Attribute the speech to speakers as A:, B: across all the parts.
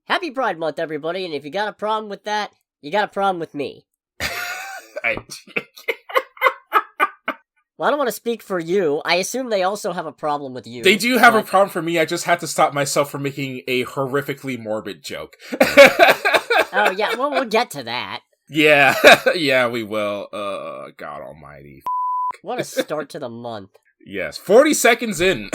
A: Happy Pride Month, everybody, and if you got a problem with that, you got a problem with me. Well, I don't want to speak for you. I assume they also have a problem with you.
B: They do have a problem for me. I just had to stop myself from making a horrifically morbid joke.
A: Oh, yeah, well, we'll get to that.
B: Yeah, yeah, we will. God almighty.
A: What a start to the month.
B: Yes, 40 seconds in.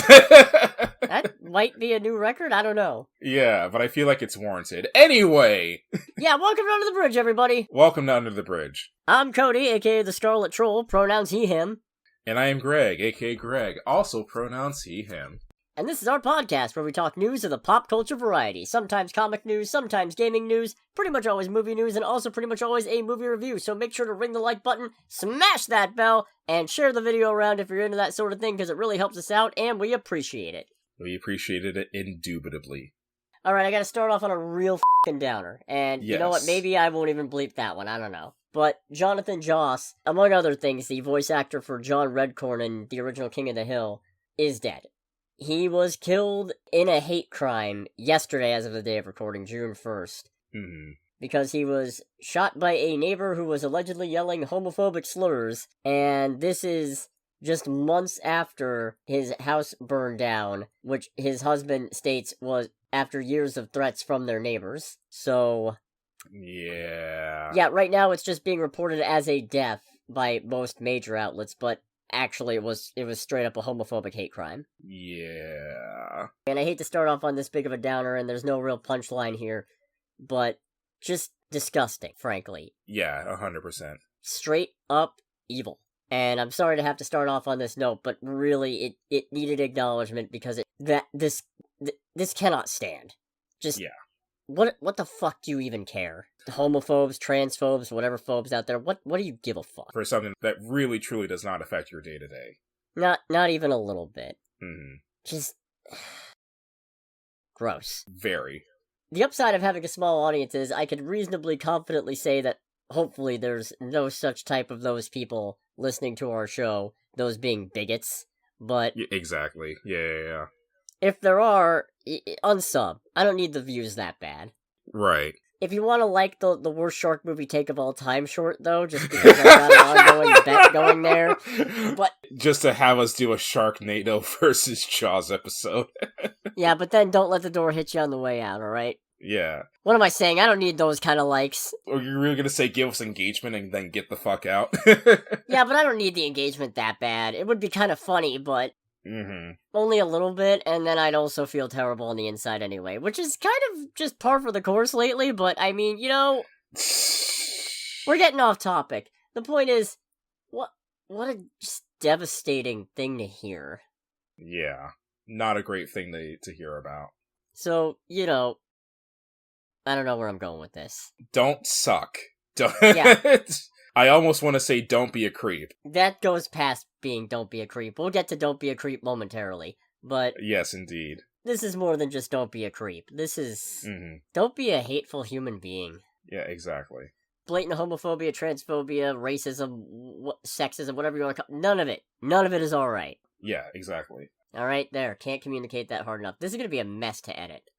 A: That might be a new record, I don't know.
B: Yeah, but I feel like it's warranted. Anyway!
A: Yeah, welcome to Under the Bridge, everybody.
B: Welcome to Under the Bridge.
A: I'm Cody, aka the Scarlet Troll, pronouns he, him.
B: And I am Greg, aka Greg, also pronouns he, him.
A: And this is our podcast where we talk news of the pop culture variety. Sometimes comic news, sometimes gaming news, pretty much always movie news, and also pretty much always a movie review. So make sure to ring the like button, smash that bell, and share the video around if you're into that sort of thing, because it really helps us out, and we appreciate it.
B: We appreciated it indubitably.
A: Alright, I gotta start off on a real f***ing downer. And you know what, maybe I won't even bleep that one, I don't know. But Jonathan Joss, among other things, the voice actor for John Redcorn in the original King of the Hill, is dead. He was killed in a hate crime yesterday as of the day of recording, June 1st. Because he was shot by a neighbor who was allegedly yelling homophobic slurs, and this is just months after his house burned down, which his husband states was after years of threats from their neighbors. So yeah, right now it's just being reported as a death by most major outlets, but actually it was straight up a homophobic hate crime.
B: Yeah.
A: And I hate to start off on this big of a downer, and there's no real punchline here, but just disgusting, frankly.
B: Yeah, 100%.
A: Straight up evil. And I'm sorry to have to start off on this note, but really, it needed acknowledgement because this cannot stand. Just, yeah. What the fuck do you even care? Homophobes, transphobes, whatever phobes out there, what do you give a fuck?
B: For something that really, truly does not affect your day-to-day.
A: Not even a little bit. Just gross.
B: Very.
A: The upside of having a small audience is I could reasonably confidently say that hopefully there's no such type of those people listening to our show, those being bigots, but...
B: Exactly. Yeah.
A: If there are, unsub. I don't need the views that bad.
B: Right.
A: If you want to like the worst shark movie take of all time short, though, just because I got an ongoing bet going there, but...
B: Just to have us do a Sharknado versus Jaws episode.
A: Yeah, but then don't let the door hit you on the way out, alright?
B: Yeah.
A: What am I saying? I don't need those kind of likes.
B: Or you're really gonna say give us engagement and then get the fuck out?
A: Yeah, but I don't need the engagement that bad. It would be kind of funny, but... Only a little bit, and then I'd also feel terrible on the inside anyway, which is kind of just par for the course lately, but I mean, you know, we're getting off topic. The point is, what a just devastating thing to hear.
B: Yeah, not a great thing to hear about.
A: So, you know, I don't know where I'm going with this.
B: Don't suck.
A: Yeah.
B: I almost want to say don't be a creep.
A: That goes past being don't be a creep. We'll get to don't be a creep momentarily, but...
B: Yes, indeed.
A: This is more than just don't be a creep. This is... Don't be a hateful human being.
B: Yeah, exactly.
A: Blatant homophobia, transphobia, racism, sexism, whatever you want to call it. None of it. None of it is alright.
B: Yeah, exactly.
A: Alright, there. Can't communicate that hard enough. This is going to be a mess to edit.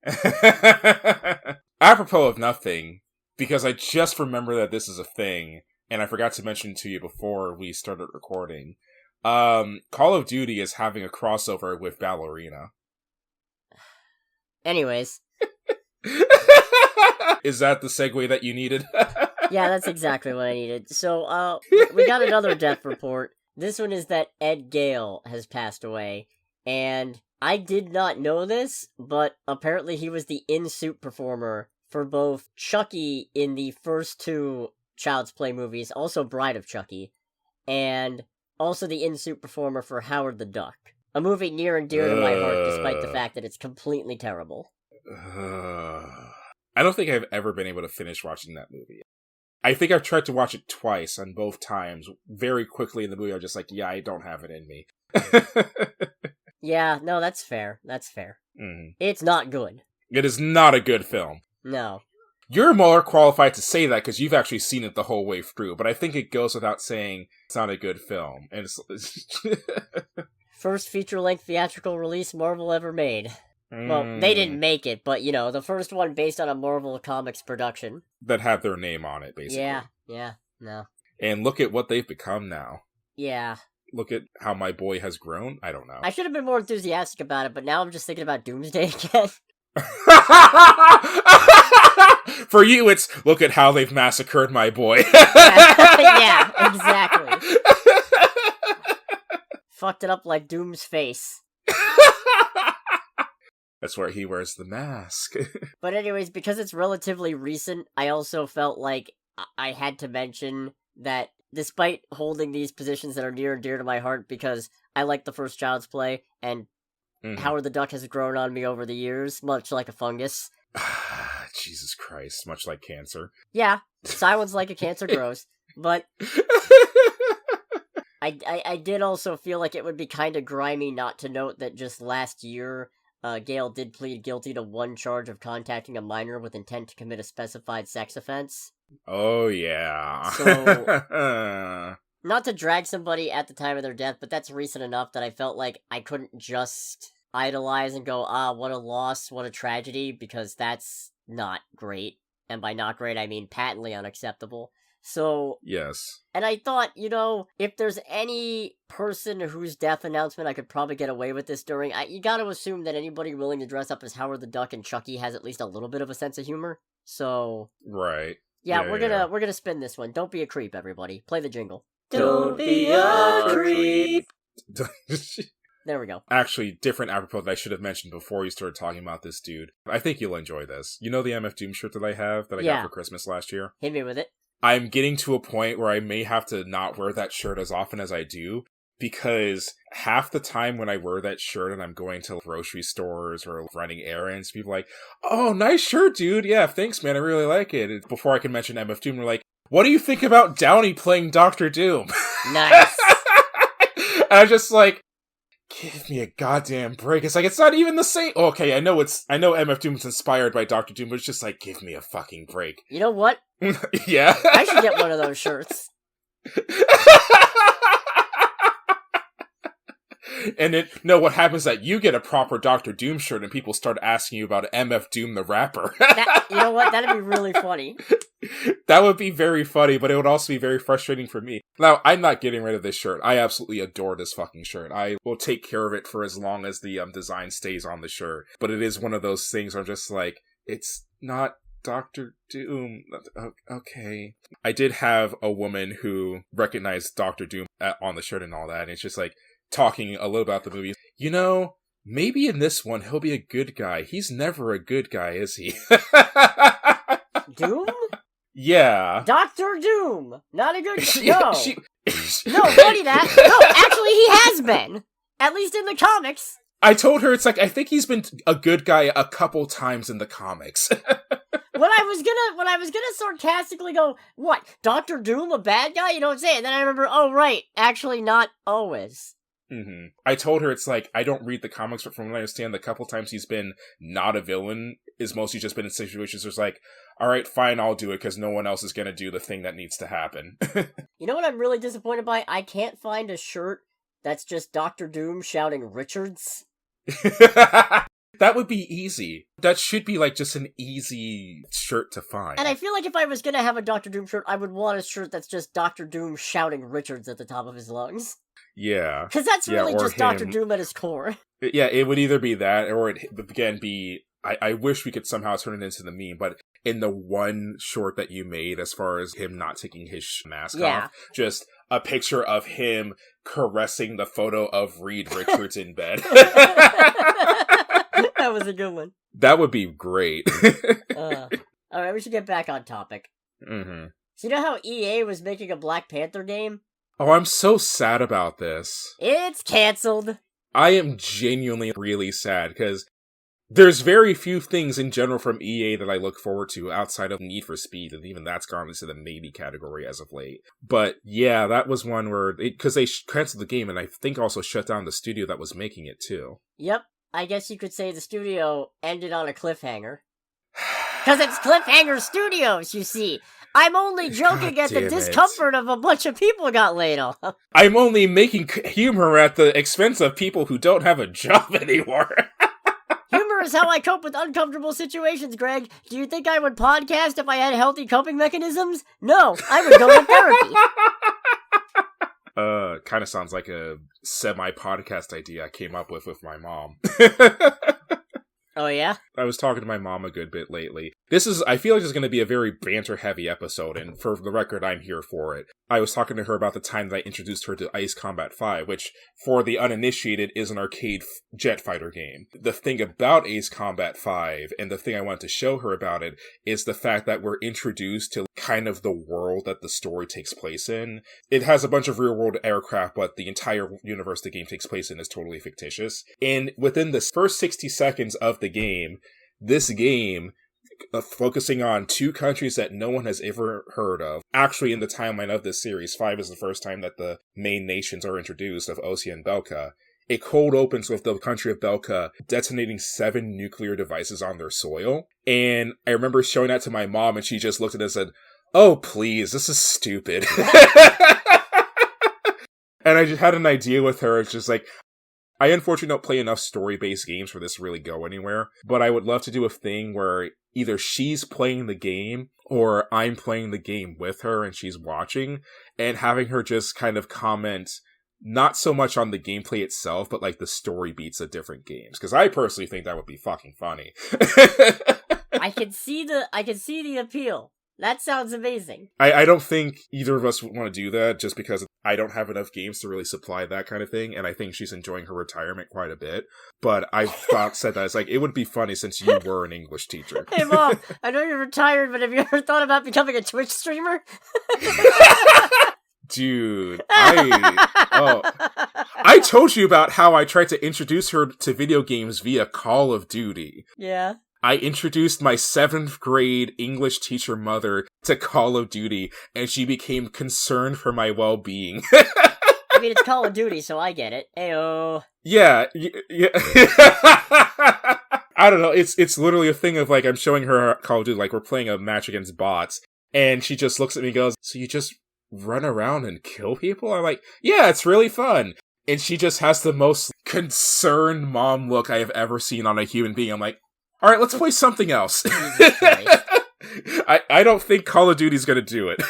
B: Apropos of nothing, because I just remember that this is a thing, and I forgot to mention to you before we started recording. Call of Duty is having a crossover with Ballerina.
A: Anyways.
B: Is that the segue that you needed?
A: Yeah, that's exactly what I needed. So, we got another death report. This one is that Ed Gale has passed away, and I did not know this, but apparently he was the in-suit performer for both Chucky in the first two Child's Play movies, also Bride of Chucky, and also the in-suit performer for Howard the Duck. A movie near and dear to my heart, despite the fact that it's completely terrible.
B: I don't think I've ever been able to finish watching that movie. I think I've tried to watch it twice, and both times, very quickly in the movie, I'm just like, yeah, I don't have it in me.
A: Yeah, no, that's fair. That's fair. It's not good.
B: It is not a good film.
A: No.
B: You're more qualified to say that because you've actually seen it the whole way through, but I think it goes without saying it's not a good film. And it's
A: First feature-length theatrical release Marvel ever made. Well, they didn't make it, but, the first one based on a Marvel Comics production.
B: That had their name on it, basically.
A: Yeah, no.
B: And look at what they've become now.
A: Yeah.
B: Look at how my boy has grown. I don't know.
A: I should have been more enthusiastic about it, but now I'm just thinking about Doomsday again.
B: For you, it's, look at how they've massacred my boy.
A: Yeah, exactly. Fucked it up like Doom's face.
B: That's where he wears the mask.
A: But anyways, because it's relatively recent, I also felt like I had to mention that despite holding these positions that are near and dear to my heart, because I like the first Child's Play, and Howard the Duck has grown on me over the years, much like a fungus.
B: Jesus Christ, much like cancer.
A: Yeah, silence like a cancer grows. But I did also feel like it would be kind of grimy not to note that just last year, Gale did plead guilty to one charge of contacting a minor with intent to commit a specified sex offense.
B: Oh, yeah.
A: So, not to drag somebody at the time of their death, but that's recent enough that I felt like I couldn't just idolize and go, what a loss, what a tragedy, because that's not great. And by not great, I mean patently unacceptable. So,
B: yes.
A: And I thought, if there's any person whose death announcement I could probably get away with this during, you gotta assume that anybody willing to dress up as Howard the Duck and Chucky has at least a little bit of a sense of humor. So,
B: right.
A: Yeah, we're gonna spin this one. Don't be a creep, everybody. Play the jingle.
C: Don't be a creep.
A: There we go.
B: Actually, different apropos that I should have mentioned before you started talking about this dude. I think you'll enjoy this. You know the MF Doom shirt that I have that I got for Christmas last year?
A: Hit me with it.
B: I'm getting to a point where I may have to not wear that shirt as often as I do, because half the time when I wear that shirt and I'm going to grocery stores or running errands, people are like, oh, nice shirt, dude. Yeah, thanks, man. I really like it. And before I can mention MF Doom, they're like, what do you think about Downey playing Dr. Doom?
A: Nice.
B: And I'm just like, give me a goddamn break. It's like, it's not even the same. Okay, I know MF Doom's inspired by Dr. Doom, but it's just like, give me a fucking break.
A: You know what?
B: Yeah.
A: I should get one of those shirts.
B: And what happens is that you get a proper Dr. Doom shirt and people start asking you about MF Doom the rapper.
A: You know what? That'd be really funny.
B: That would be very funny, but it would also be very frustrating for me. Now, I'm not getting rid of this shirt. I absolutely adore this fucking shirt. I will take care of it for as long as the design stays on the shirt. But it is one of those things where I'm just like, it's not Dr. Doom. Okay. I did have a woman who recognized Dr. Doom on the shirt and all that, and it's just like, talking a little about the movie. Maybe in this one he'll be a good guy. He's never a good guy, is he?
A: Doom?
B: Yeah.
A: Dr. Doom! Not a good guy. No.
B: No,
A: funny that. No, actually he has been. At least in the comics.
B: I told her, it's like, I think he's been a good guy a couple times in the comics.
A: When I was gonna sarcastically go, what, Dr. Doom, a bad guy? You know what I'm saying? And then I remember, oh right, actually not always.
B: Mm-hmm. I told her, it's like, I don't read the comics, but from what I understand, the couple times he's been not a villain is mostly just been in situations where it's like, alright, fine, I'll do it, because no one else is gonna do the thing that needs to happen.
A: You know what I'm really disappointed by? I can't find a shirt that's just Dr. Doom shouting Richards.
B: That would be easy. That should be like just an easy shirt to find.
A: And I feel like if I was gonna have a Dr. Doom shirt, I would want a shirt that's just Dr. Doom shouting Richards at the top of his lungs.
B: Yeah.
A: Because that's really just Dr. Doom at his core.
B: Yeah, it would either be that, or it again be, I wish we could somehow turn it into the meme, but in the one short that you made, as far as him not taking his mask off, just a picture of him caressing the photo of Reed Richards in bed.
A: That was a good one.
B: That would be great.
A: Alright, we should get back on topic.
B: Mm-hmm.
A: So you know how EA was making a Black Panther game?
B: Oh, I'm so sad about this.
A: It's cancelled.
B: I am genuinely really sad, because there's very few things in general from EA that I look forward to outside of Need for Speed, and even that's gone into the maybe category as of late. But yeah, that was one where, because they canceled the game, and I think also shut down the studio that was making it too.
A: Yep, I guess you could say the studio ended on a cliffhanger. Because it's Cliffhanger Studios, you see. I'm only joking at the discomfort of a bunch of people got laid off.
B: I'm only making humor at the expense of people who don't have a job anymore.
A: Humor is how I cope with uncomfortable situations, Greg. Do you think I would podcast if I had healthy coping mechanisms? No, I would go to therapy.
B: Kind of sounds like a semi-podcast idea I came up with my mom.
A: Oh, yeah?
B: I was talking to my mom a good bit lately. I feel like this is going to be a very banter-heavy episode, and for the record, I'm here for it. I was talking to her about the time that I introduced her to Ace Combat 5, which, for the uninitiated, is an arcade jet fighter game. The thing about Ace Combat 5, and the thing I wanted to show her about it, is the fact that we're introduced to kind of the world that the story takes place in. It has a bunch of real-world aircraft, but the entire universe the game takes place in is totally fictitious. And within the first 60 seconds of the game, this game, focusing on two countries that no one has ever heard of. Actually, in the timeline of this series, 5 is the first time that the main nations are introduced, of Ossia and Belka. It cold opens with the country of Belka detonating 7 nuclear devices on their soil. And I remember showing that to my mom, and she just looked at it and said, "Oh, please, this is stupid." And I just had an idea with her. It's just like, I unfortunately don't play enough story-based games for this to really go anywhere, but I would love to do a thing where either she's playing the game or I'm playing the game with her and she's watching, and having her just kind of comment not so much on the gameplay itself, but like the story beats of different games, because I personally think that would be fucking funny.
A: I can see the appeal. That sounds amazing.
B: I don't think either of us would want to do that, just because I don't have enough games to really supply that kind of thing, and I think she's enjoying her retirement quite a bit. But I said that, it's like, it would be funny since you were an English teacher.
A: Hey, Mom, I know you're retired, but have you ever thought about becoming a Twitch streamer?
B: Dude, I told you about how I tried to introduce her to video games via Call of Duty.
A: Yeah.
B: I introduced my 7th grade English teacher mother to Call of Duty, and she became concerned for my well-being.
A: I mean, it's Call of Duty, so I get it. Ayo.
B: Yeah. I don't know, it's literally a thing of, like, I'm showing her Call of Duty, like, we're playing a match against bots, and she just looks at me and goes, "So you just run around and kill people?" I'm like, "Yeah, it's really fun." And she just has the most concerned mom look I have ever seen on a human being. I'm like, all right, let's play something else. I don't think Call of Duty's gonna do it.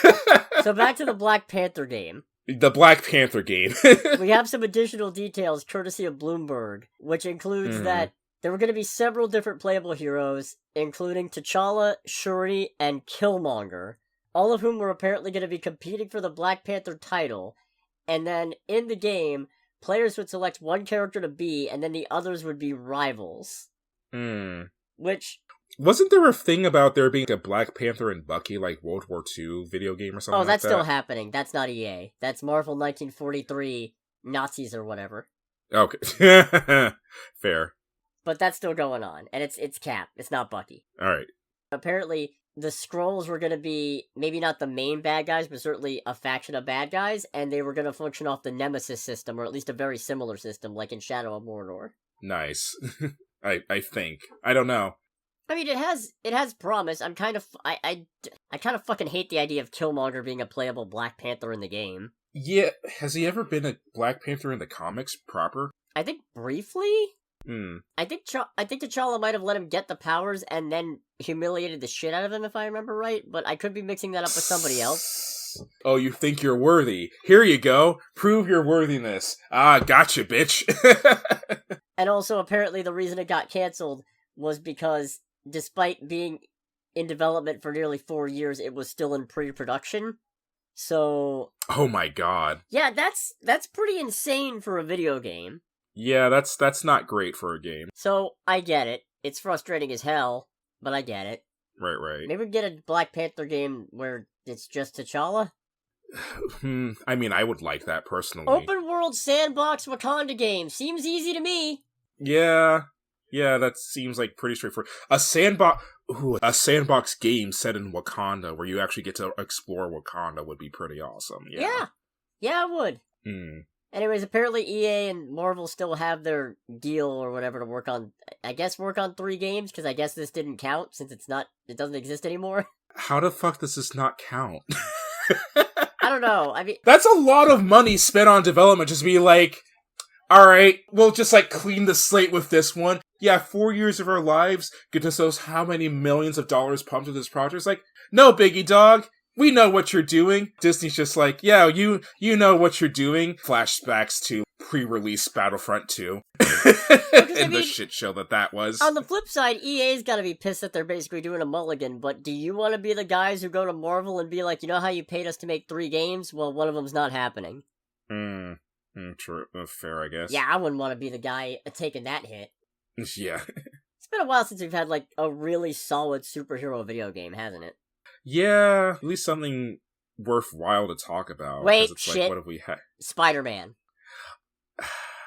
A: So back to the Black Panther game.
B: The Black Panther game.
A: We have some additional details courtesy of Bloomberg, which includes that there were going to be several different playable heroes, including T'Challa, Shuri, and Killmonger, all of whom were apparently going to be competing for the Black Panther title. And then in the game, players would select one character to be, and then the others would be rivals. Which...
B: Wasn't there a thing about there being a Black Panther and Bucky, like World War II video game or something like that?
A: Oh, that's still happening. That's not EA. That's Marvel 1943 Nazis or whatever.
B: Okay. Fair.
A: But that's still going on, and it's Cap. It's not Bucky.
B: Alright.
A: Apparently, the Skrulls were going to be, maybe not the main bad guys, but certainly a faction of bad guys, and they were going to function off the Nemesis system, or at least a very similar system, like in Shadow of Mordor.
B: Nice. I think. I don't know.
A: I mean, it has promise. I kind of fucking hate the idea of Killmonger being a playable Black Panther in the game.
B: Yeah, has he ever been a Black Panther in the comics proper?
A: I think briefly? I think T'Challa might have let him get the powers and then humiliated the shit out of him, if I remember right, but I could be mixing that up with somebody else.
B: Oh, you think you're worthy? Here you go. Prove your worthiness. Ah, gotcha, bitch.
A: And also, apparently, the reason it got canceled was because, despite being in development for nearly 4 years, it was still in pre-production. So...
B: Oh my god.
A: Yeah, that's pretty insane for a video game.
B: Yeah, that's not great for a game.
A: So, I get it. It's frustrating as hell, but I get it.
B: Right.
A: Maybe we get a Black Panther game where it's just T'Challa?
B: I mean, I would like that, personally.
A: Open world sandbox Wakanda game. Seems easy to me.
B: Yeah, that seems like pretty straightforward. A sandbox game set in Wakanda where you actually get to explore Wakanda would be pretty awesome. Yeah,
A: it would. Anyways, apparently EA and Marvel still have their deal or whatever to work on 3 games, because I guess this didn't count since it doesn't exist anymore.
B: How the fuck does this not count?
A: I don't know. I mean,
B: that's a lot of money spent on development. Just be like, alright, we'll just, like, clean the slate with this one. Yeah, 4 years of our lives, goodness knows how many millions of dollars pumped into this project. It's like, no, Biggie Dog, we know what you're doing. Disney's just like, yeah, you know what you're doing. Flashbacks to pre-release Battlefront 2. And the shit show that was.
A: On the flip side, EA's gotta be pissed that they're basically doing a mulligan, but do you want to be the guys who go to Marvel and be like, you know how you paid us to make 3 games? Well, one of them's not happening.
B: True. Fair, I guess.
A: Yeah, I wouldn't want to be the guy taking that hit.
B: Yeah.
A: It's been a while since we've had, like, a really solid superhero video game, hasn't it?
B: Yeah, at least something worthwhile to talk about.
A: Wait,
B: it's
A: shit.
B: Like, what have we had?
A: Spider-Man.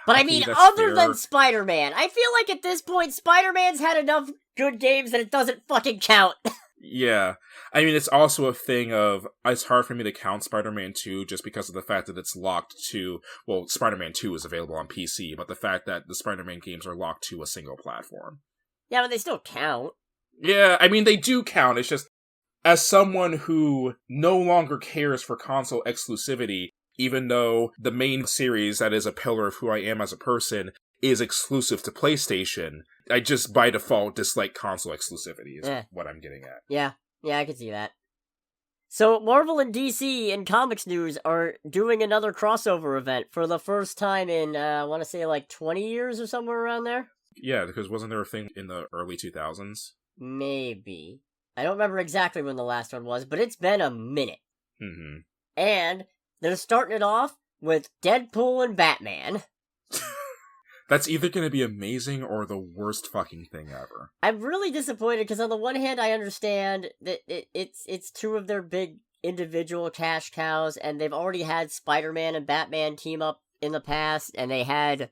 A: But I mean,
B: that's
A: other
B: fair.
A: than Spider-Man, I feel like at this point, Spider-Man's had enough good games that it doesn't fucking count.
B: Yeah. I mean, it's also a thing of, it's hard for me to count Spider-Man 2 just because of the fact that it's locked to, well, Spider-Man 2 is available on PC, but the fact that the Spider-Man games are locked to a single platform.
A: Yeah, but they still count.
B: Yeah, I mean, they do count. It's just, as someone who no longer cares for console exclusivity, even though the main series that is a pillar of who I am as a person is exclusive to PlayStation, I just by default dislike console exclusivity is what I'm getting at.
A: Yeah, I can see that. So Marvel and DC in comics news are doing another crossover event for the first time in, I want to say like 20 years or somewhere around there?
B: Yeah, because wasn't there a thing in the early 2000s?
A: Maybe. I don't remember exactly when the last one was, but it's been a minute.
B: Mm-hmm.
A: And they're starting it off with Deadpool and Batman.
B: That's either going to be amazing or the worst fucking thing ever.
A: I'm really disappointed because on the one hand, I understand that it's 2 of their big individual cash cows, and they've already had Spider-Man and Batman team up in the past, and they had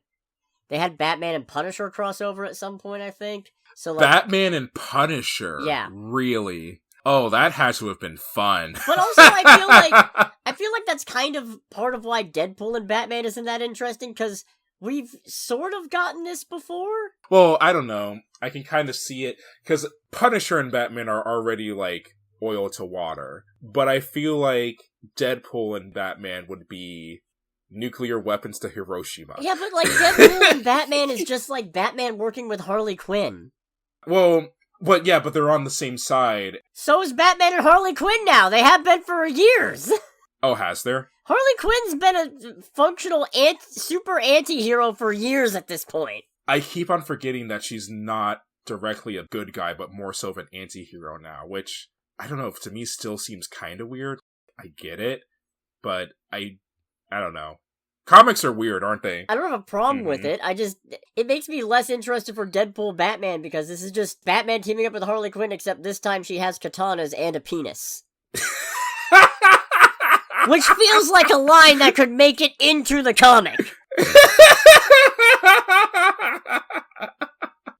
A: Batman and Punisher crossover at some point, I think. So like,
B: Batman and Punisher?
A: Yeah.
B: Really? Oh, that had to have been fun.
A: But also, I feel like that's kind of part of why Deadpool and Batman isn't that interesting, because we've sort of gotten this before?
B: Well, I don't know. I can kind of see it, because Punisher and Batman are already, like, oil to water. But I feel like Deadpool and Batman would be nuclear weapons to Hiroshima.
A: Yeah, but, like, Deadpool and Batman is just like Batman working with Harley Quinn.
B: Well, but they're on the same side.
A: So is Batman and Harley Quinn now. They have been for years.
B: Oh, has there?
A: Harley Quinn's been a functional super anti-hero for years at this point.
B: I keep on forgetting that she's not directly a good guy, but more so of an anti-hero now, which, I don't know, to me still seems kind of weird. I get it, but I don't know. Comics are weird, aren't they?
A: I don't have a problem with it. It makes me less interested for Deadpool Batman because this is just Batman teaming up with Harley Quinn, except this time she has katanas and a penis. Which feels like a line that could make it into the comic.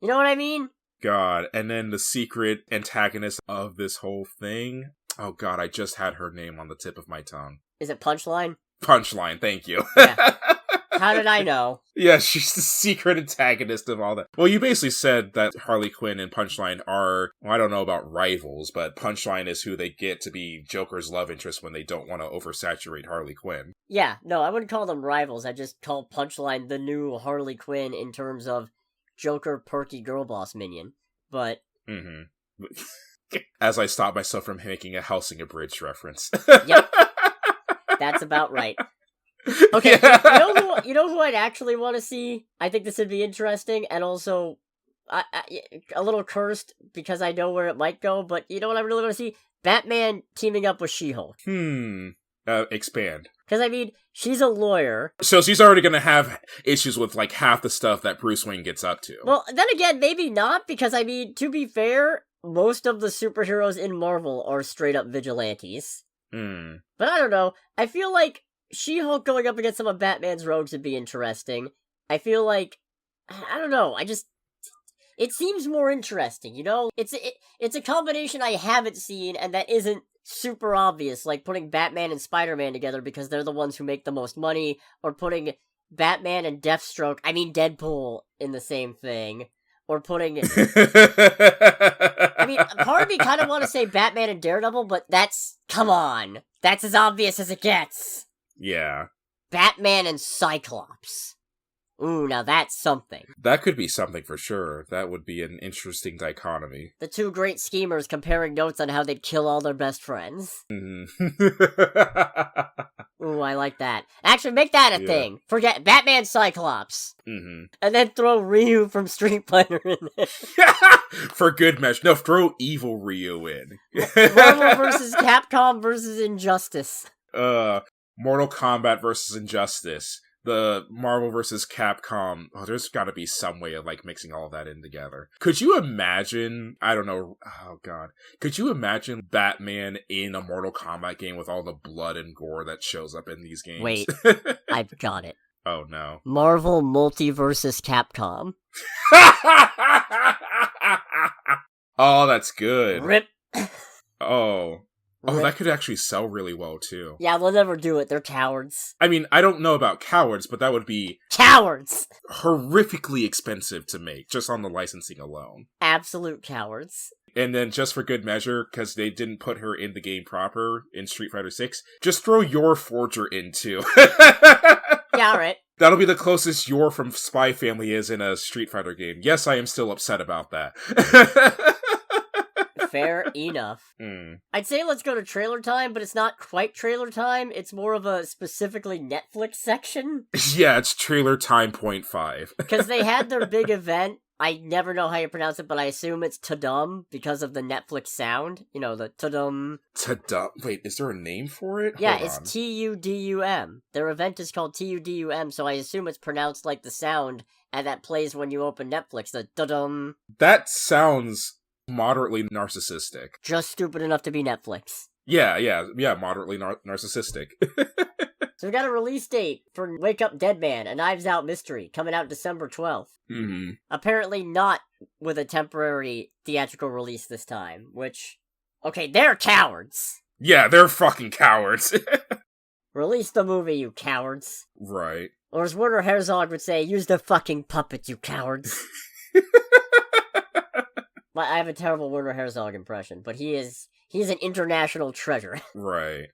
A: You know what I mean?
B: God, and then the secret antagonist of this whole thing. Oh god, I just had her name on the tip of my tongue.
A: Is it Punchline?
B: Punchline, thank you.
A: Yeah. How did I know?
B: Yeah, she's the secret antagonist of all that. Well, you basically said that Harley Quinn and Punchline are, well, I don't know about rivals, but Punchline is who they get to be Joker's love interest when they don't want to oversaturate Harley Quinn.
A: Yeah, no, I wouldn't call them rivals. I just call Punchline the new Harley Quinn in terms of Joker perky girl boss minion. But...
B: Mm-hmm. As I stop myself from making a Helsing Abridged reference.
A: Yep. That's about right. Okay, yeah. you know who I'd actually want to see? I think this would be interesting, and also a little cursed because I know where it might go, but you know what I really want to see? Batman teaming up with She-Hulk.
B: Expand.
A: Because, I mean, she's a lawyer.
B: So she's already going to have issues with, like, half the stuff that Bruce Wayne gets up to.
A: Well, then again, maybe not, because, I mean, to be fair, most of the superheroes in Marvel are straight-up vigilantes. But I don't know. I feel like She-Hulk going up against some of Batman's rogues would be interesting. I feel like... I don't know, it seems more interesting, you know? It's a combination I haven't seen, and that isn't super obvious, like putting Batman and Spider-Man together because they're the ones who make the most money, or putting Batman and Deadpool in the same thing, or putting... I mean, part of me kind of want to say Batman and Daredevil, but come on. That's as obvious as it gets.
B: Yeah.
A: Batman and Cyclops. Ooh, now that's something.
B: That could be something for sure. That would be an interesting dichotomy.
A: The two great schemers comparing notes on how they'd kill all their best friends.
B: Mm-hmm.
A: Ooh, I like that. Actually, make that a thing. Forget Batman Cyclops.
B: Mm-hmm.
A: And then throw Ryu from Street Fighter in there.
B: For good measure. No, throw evil Ryu in.
A: Marvel versus Capcom versus Injustice.
B: Mortal Kombat versus Injustice. The Marvel versus Capcom. Oh, there's gotta be some way of, like, mixing all of that in together. Could you imagine, I don't know, oh god. Could you imagine Batman in a Mortal Kombat game with all the blood and gore that shows up in these games?
A: Wait, I've got it.
B: Oh no.
A: Marvel Multiversus Capcom.
B: Oh, that's good.
A: Rip.
B: Oh, that could actually sell really well, too.
A: Yeah, they'll never do it. They're cowards.
B: I mean, I don't know about cowards, but that would be...
A: Cowards!
B: Horrifically expensive to make, just on the licensing alone.
A: Absolute cowards.
B: And then, just for good measure, because they didn't put her in the game proper in Street Fighter 6, just throw your Forger in, too.
A: Yeah, alright.
B: That'll be the closest Yor from Spy Family is in a Street Fighter game. Yes, I am still upset about that.
A: Fair enough. I'd say let's go to trailer time, but it's not quite trailer time. It's more of a specifically Netflix section.
B: Yeah, it's trailer time .5.
A: Because they had their big event. I never know how you pronounce it, but I assume it's Tudum because of the Netflix sound. You know, the Tudum.
B: Tudum? Wait, is there a name for it?
A: Yeah, it's Tudum. Their event is called Tudum, so I assume it's pronounced like the sound and that plays when you open Netflix, the Tudum.
B: That sounds moderately narcissistic.
A: Just stupid enough to be Netflix.
B: Yeah, moderately narcissistic.
A: So we got a release date for Wake Up Dead Man, a Knives Out mystery, coming out December 12th.
B: Mm-hmm.
A: Apparently not with a temporary theatrical release this time, which... Okay, they're cowards!
B: Yeah, they're fucking cowards.
A: Release the movie, you cowards.
B: Right.
A: Or as Werner Herzog would say, use the fucking puppet, you cowards. I have a terrible Werner Herzog impression, but he's an international treasure.
B: Right.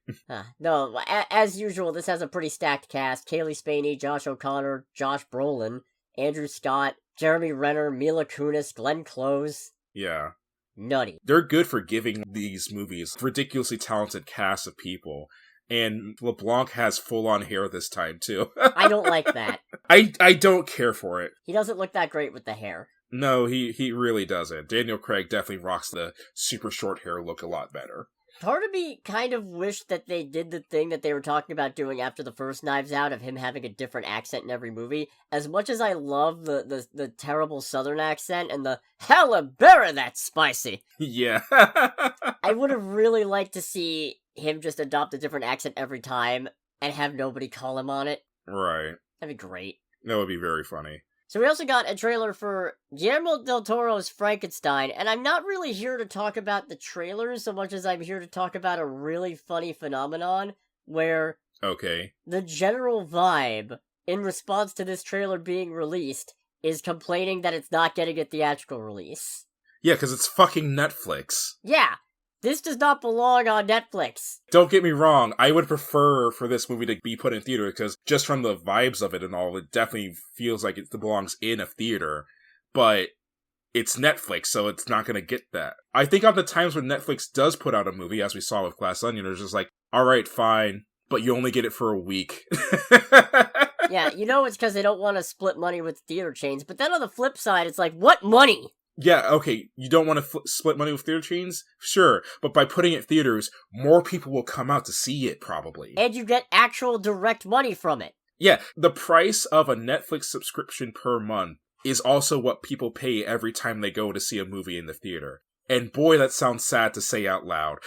A: No, as usual, this has a pretty stacked cast. Kaylee Spaney, Josh O'Connor, Josh Brolin, Andrew Scott, Jeremy Renner, Mila Kunis, Glenn Close.
B: Yeah.
A: Nutty.
B: They're good for giving these movies ridiculously talented cast of people. And LeBlanc has full-on hair this time, too.
A: I don't like that.
B: I don't care for it.
A: He doesn't look that great with the hair.
B: No, he really doesn't. Daniel Craig definitely rocks the super short hair look a lot better.
A: Part of me kind of wished that they did the thing that they were talking about doing after the first Knives Out of him having a different accent in every movie. As much as I love the terrible southern accent and the Hellabera, that's spicy.
B: Yeah.
A: I would have really liked to see him just adopt a different accent every time and have nobody call him on it.
B: Right.
A: That'd be great.
B: That would be very funny.
A: So we also got a trailer for Guillermo del Toro's Frankenstein, and I'm not really here to talk about the trailers so much as I'm here to talk about a really funny phenomenon where the general vibe in response to this trailer being released is complaining that it's not getting a theatrical release.
B: Yeah, because it's fucking Netflix.
A: Yeah. This does not belong on Netflix.
B: Don't get me wrong, I would prefer for this movie to be put in theater, because just from the vibes of it and all, it definitely feels like it belongs in a theater, but it's Netflix, so it's not gonna get that. I think on the times when Netflix does put out a movie, as we saw with Glass Onion, it's just like, alright, fine, but you only get it for a week.
A: Yeah, you know it's because they don't want to split money with theater chains, but then on the flip side, it's like, what money?
B: Yeah, okay, you don't want to split money with theater chains? Sure, but by putting it in theaters, more people will come out to see it, probably.
A: And you get actual direct money from it.
B: Yeah, the price of a Netflix subscription per month is also what people pay every time they go to see a movie in the theater. And boy, that sounds sad to say out loud.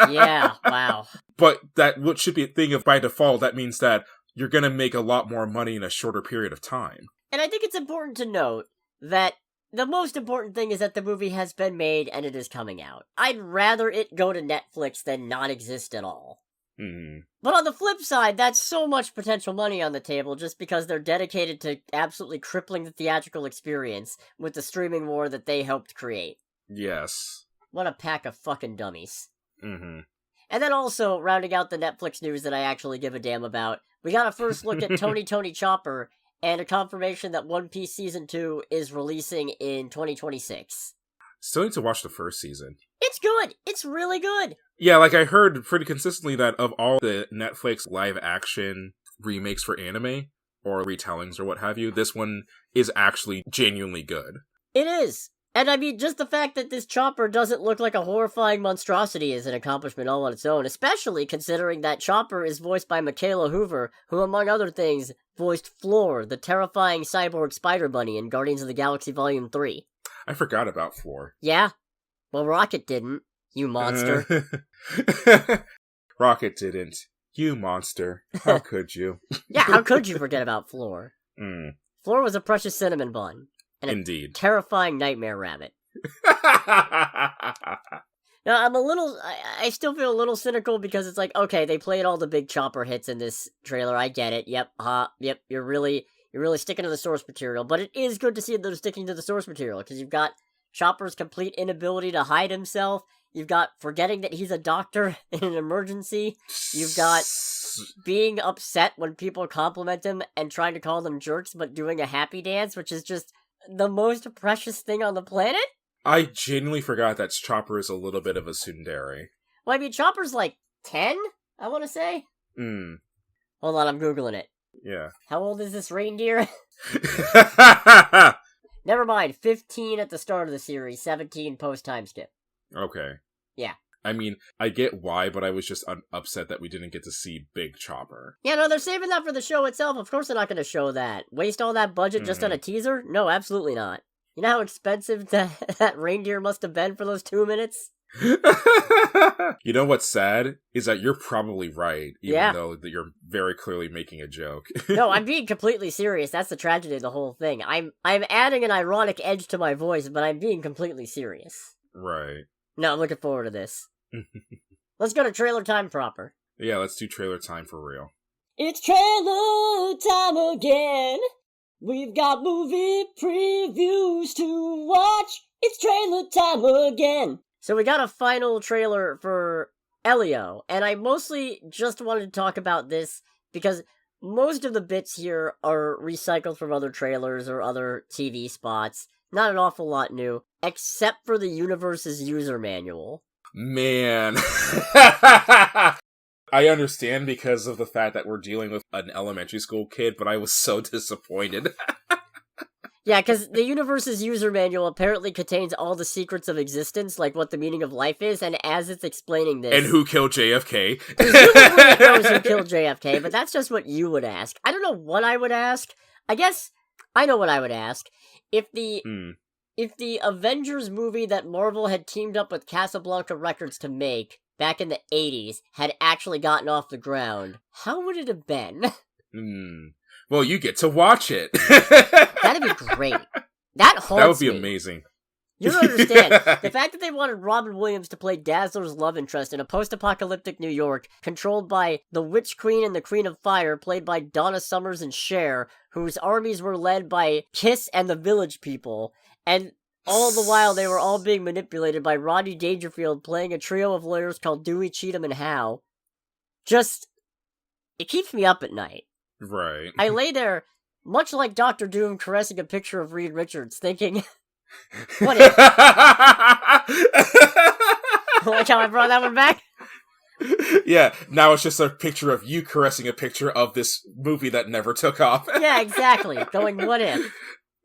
A: Yeah, wow.
B: But what should be a thing of by default, that means that you're gonna make a lot more money in a shorter period of time.
A: And I think it's important to note that the most important thing is that the movie has been made and it is coming out. I'd rather it go to Netflix than not exist at all.
B: Mm.
A: But on the flip side, that's so much potential money on the table just because they're dedicated to absolutely crippling the theatrical experience with the streaming war that they helped create.
B: Yes.
A: What a pack of fucking dummies.
B: Mm-hmm.
A: And then also, rounding out the Netflix news that I actually give a damn about, we got a first look at Tony Chopper and a confirmation that One Piece Season 2 is releasing in 2026.
B: Still need to watch the first season.
A: It's good! It's really good!
B: Yeah, like I heard pretty consistently that of all the Netflix live-action remakes for anime, or retellings or what have you, this one is actually genuinely good.
A: It is! And I mean, just the fact that this Chopper doesn't look like a horrifying monstrosity is an accomplishment all on its own, especially considering that Chopper is voiced by Michaela Hoover, who, among other things, voiced Floor, the terrifying cyborg spider bunny in Guardians of the Galaxy Volume 3.
B: I forgot about Floor.
A: Yeah? Well, Rocket didn't, you monster.
B: Rocket didn't. You monster. How could you?
A: Yeah, how could you forget about Floor?
B: Mm.
A: Floor was a precious cinnamon bun. And
B: Indeed.
A: Terrifying nightmare rabbit. Now, I still feel a little cynical because it's like, okay, they played all the big Chopper hits in this trailer, I get it, yep, you're really sticking to the source material, but it is good to see that they're sticking to the source material, because you've got Chopper's complete inability to hide himself, you've got forgetting that he's a doctor in an emergency, you've got being upset when people compliment him and trying to call them jerks, but doing a happy dance, which is just the most precious thing on the planet?
B: I genuinely forgot that Chopper is a little bit of a tsundere.
A: Well, I mean, Chopper's like 10, I want to say? Hold on, I'm Googling it.
B: Yeah.
A: How old is this reindeer? Never mind, 15 at the start of the series, 17 post-time skip.
B: Okay.
A: Yeah.
B: I mean, I get why, but I was just upset that we didn't get to see Big Chopper.
A: Yeah, no, they're saving that for the show itself. Of course they're not going to show that. Waste all that budget just on a teaser? No, absolutely not. You know how expensive that reindeer must have been for those 2 minutes?
B: You know what's sad? Is that you're probably right, even though that you're very clearly making a joke.
A: No, I'm being completely serious. That's the tragedy of the whole thing. I'm adding an ironic edge to my voice, but I'm being completely serious.
B: Right.
A: No, I'm looking forward to this. Let's go to trailer time proper.
B: Yeah, let's do trailer time for real.
A: It's trailer time again. We've got movie previews to watch. It's trailer time again. So we got a final trailer for Elio, and I mostly just wanted to talk about this because most of the bits here are recycled from other trailers or other TV spots. Not an awful lot new, except for the universe's user manual.
B: Man. I understand because of the fact that we're dealing with an elementary school kid, but I was so disappointed.
A: Yeah, because the universe's user manual apparently contains all the secrets of existence, like what the meaning of life is, and as it's explaining this...
B: And who killed JFK.
A: Presumably it knows who killed JFK, but that's just what you would ask. I don't know what I would ask. I guess I know what I would ask. If the Avengers movie that Marvel had teamed up with Casablanca Records to make back in the 80s had actually gotten off the ground, how would it have been?
B: Well, you get to watch it.
A: That'd be great. That haunts me.
B: That would be amazing.
A: You don't understand. The fact that they wanted Robin Williams to play Dazzler's love interest in a post-apocalyptic New York, controlled by the Witch Queen and the Queen of Fire, played by Donna Summers and Cher, whose armies were led by Kiss and the Village People, and all the while they were all being manipulated by Rodney Dangerfield playing a trio of lawyers called Dewey, Cheatham, and Howe. Just, it keeps me up at night.
B: Right.
A: I lay there, much like Dr. Doom caressing a picture of Reed Richards, thinking, what if? Like how I brought that one back?
B: Yeah, now it's just a picture of you caressing a picture of this movie that never took off.
A: Yeah, exactly. Going, what if?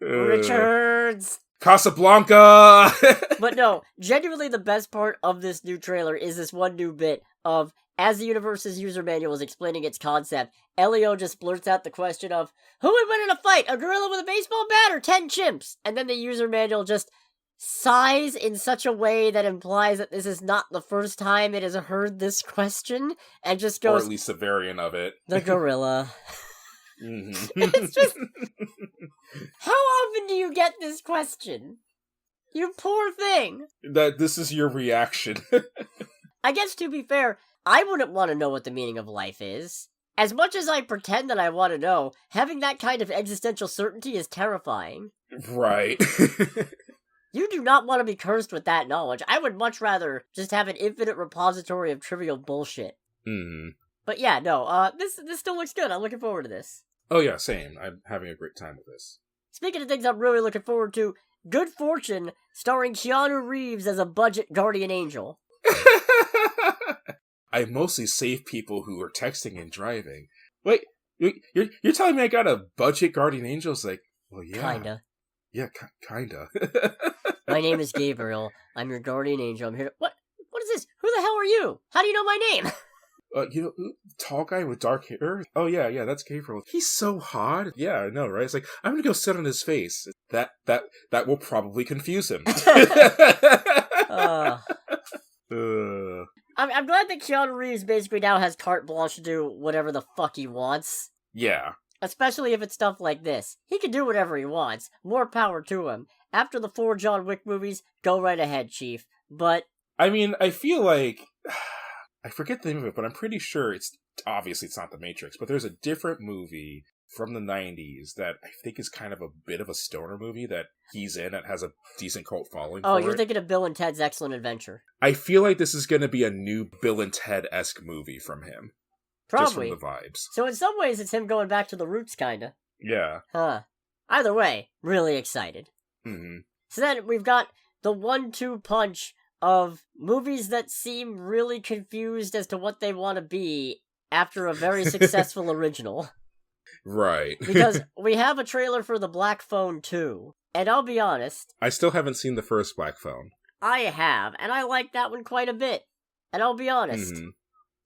A: Richards!
B: Casablanca!
A: But no, genuinely the best part of this new trailer is this one new bit of, as the universe's user manual is explaining its concept, Elio just blurts out the question of, who would win in a fight, a gorilla with a baseball bat or 10 chimps? And then the user manual just sighs in such a way that implies that this is not the first time it has heard this question, and just goes...
B: Or at least a variant of it.
A: The gorilla.
B: Mm-hmm.
A: It's just... How often do you get this question? You poor thing.
B: That this is your reaction.
A: I guess, to be fair, I wouldn't want to know what the meaning of life is. As much as I pretend that I want to know, having that kind of existential certainty is terrifying.
B: Right.
A: You do not want to be cursed with that knowledge. I would much rather just have an infinite repository of trivial bullshit.
B: Mm.
A: But yeah, no, this still looks good. I'm looking forward to this.
B: Oh yeah, same. I'm having a great time with this.
A: Speaking of things I'm really looking forward to, Good Fortune, starring Keanu Reeves as a budget guardian angel.
B: I mostly save people who are texting and driving. Wait, you're telling me I got a budget guardian angel? It's like, well, yeah.
A: Kinda.
B: Yeah, kinda.
A: My name is Gabriel. I'm your guardian angel. I'm here to... What is this? Who the hell are you? How do you know my name?
B: Tall guy with dark hair? Oh, yeah, that's Gabriel. He's so hot. Yeah, I know, right? It's like, I'm gonna go sit on his face. That will probably confuse him.
A: I'm glad that Keanu Reeves basically now has carte blanche to do whatever the fuck he wants.
B: Yeah.
A: Especially if it's stuff like this. He can do whatever he wants. More power to him. After the 4 John Wick movies, go right ahead, Chief. But...
B: I mean, I feel like... I forget the name of it, but I'm pretty sure it's not The Matrix, but there's a different movie from the 90s that I think is kind of a bit of a stoner movie that he's in that has a decent cult following.
A: Oh, you're thinking of Bill and Ted's Excellent Adventure.
B: I feel like this is going to be a new Bill and Ted-esque movie from him.
A: Probably.
B: Just from the vibes.
A: So in some ways, it's him going back to the roots, kinda.
B: Yeah.
A: Huh. Either way, really excited.
B: Mm-hmm.
A: So then we've got the 1-2 punch of movies that seem really confused as to what they want to be after a very successful original.
B: Right.
A: Because we have a trailer for The Black Phone 2, and I'll be honest...
B: I still haven't seen the first Black Phone.
A: I have, and I like that one quite a bit. And I'll be honest,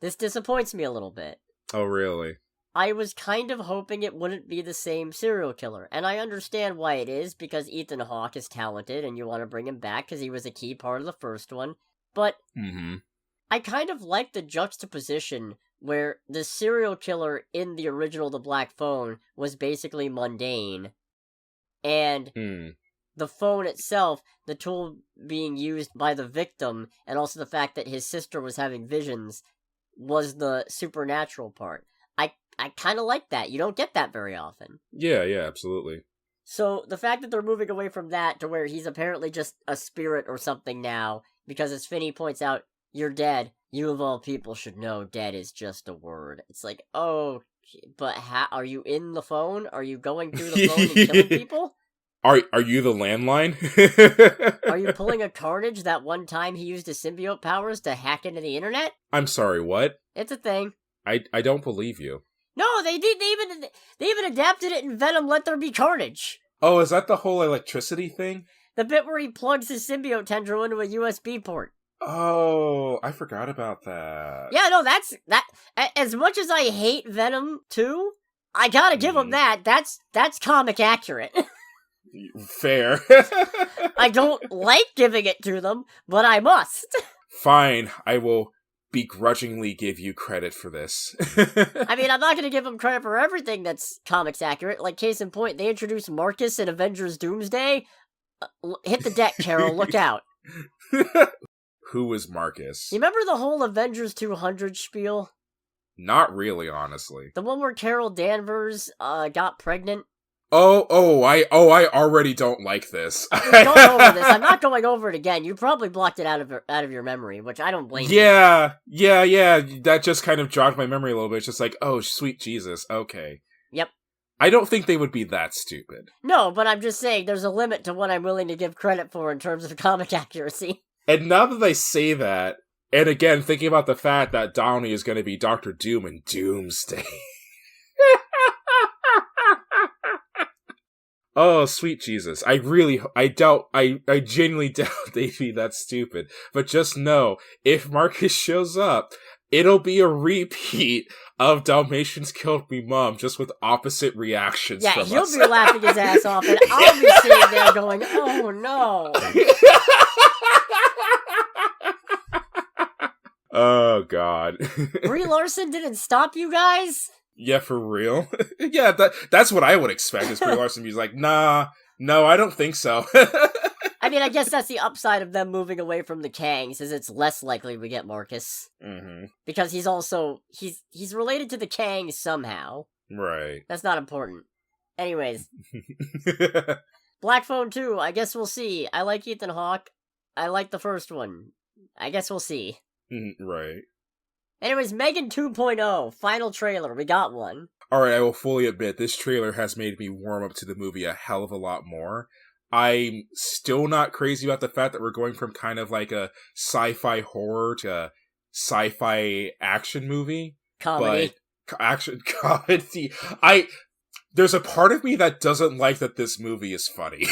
A: this disappoints me a little bit.
B: Oh, really?
A: I was kind of hoping it wouldn't be the same serial killer, and I understand why it is, because Ethan Hawke is talented, and you want to bring him back because he was a key part of the first one, but I kind of like the juxtaposition where the serial killer in the original The Black Phone was basically mundane, and the phone itself, the tool being used by the victim, and also the fact that his sister was having visions, was the supernatural part. I kind of like that. You don't get that very often.
B: Yeah, absolutely.
A: So, the fact that they're moving away from that to where he's apparently just a spirit or something now, because as Finney points out, you're dead. You of all people should know dead is just a word. It's like, oh, but are you in the phone? Are you going through the phone and killing people?
B: Are you the landline?
A: Are you pulling a Carnage that one time he used his symbiote powers to hack into the internet?
B: I'm sorry, what?
A: It's a thing.
B: I don't believe you.
A: No, they did. They even adapted it in Venom Let There Be Carnage.
B: Oh, is that the whole electricity thing?
A: The bit where he plugs his symbiote tendril into a USB port.
B: Oh, I forgot about that.
A: Yeah, no, that. As much as I hate Venom 2, I gotta give him that. That's comic accurate.
B: Fair.
A: I don't like giving it to them, but I must.
B: Fine, I will begrudgingly give you credit for this.
A: I mean, I'm not going to give them credit for everything that's comics accurate. Like, case in point, they introduced Marcus in Avengers Doomsday. Hit the deck, Carol, look out.
B: Who is Marcus?
A: You remember the whole Avengers 200 spiel?
B: Not really, honestly.
A: The one where Carol Danvers got pregnant?
B: I already don't like this.
A: We've gone over this. I'm not going over it again. You probably blocked it out of your memory, which I don't blame you.
B: Yeah. That just kind of jogged my memory a little bit. It's just like, oh, sweet Jesus. Okay.
A: Yep.
B: I don't think they would be that stupid.
A: No, but I'm just saying there's a limit to what I'm willing to give credit for in terms of comic accuracy.
B: And now that I say that, and again, thinking about the fact that Downey is going to be Dr. Doom in Doomsday. Oh, sweet Jesus. I genuinely doubt they'd be that stupid. But just know, if Marcus shows up, it'll be a repeat of Dalmatians Killed Me Mom, just with opposite reactions from us.
A: Yeah, he'll be laughing his ass off, and I'll be sitting there going, oh no.
B: Oh, God.
A: Brie Larson didn't stop you guys?
B: Yeah, for real? Yeah, that's what I would expect, is Brie Larson be like, nah, no, I don't think so.
A: I mean, I guess that's the upside of them moving away from the Kangs, is it's less likely we get Marcus.
B: Mm-hmm.
A: Because he's also, he's related to the Kangs somehow.
B: Right.
A: That's not important. Anyways. Black Phone 2, I guess we'll see. I like Ethan Hawke. I like the first one. I guess we'll see.
B: Right.
A: Anyways, Megan 2.0, final trailer. We got one.
B: alright, I will fully admit, this trailer has made me warm up to the movie a hell of a lot more. I'm still not crazy about the fact that we're going from kind of like a sci-fi horror to a sci-fi action movie.
A: Comedy.
B: But action comedy. There's a part of me that doesn't like that this movie is funny.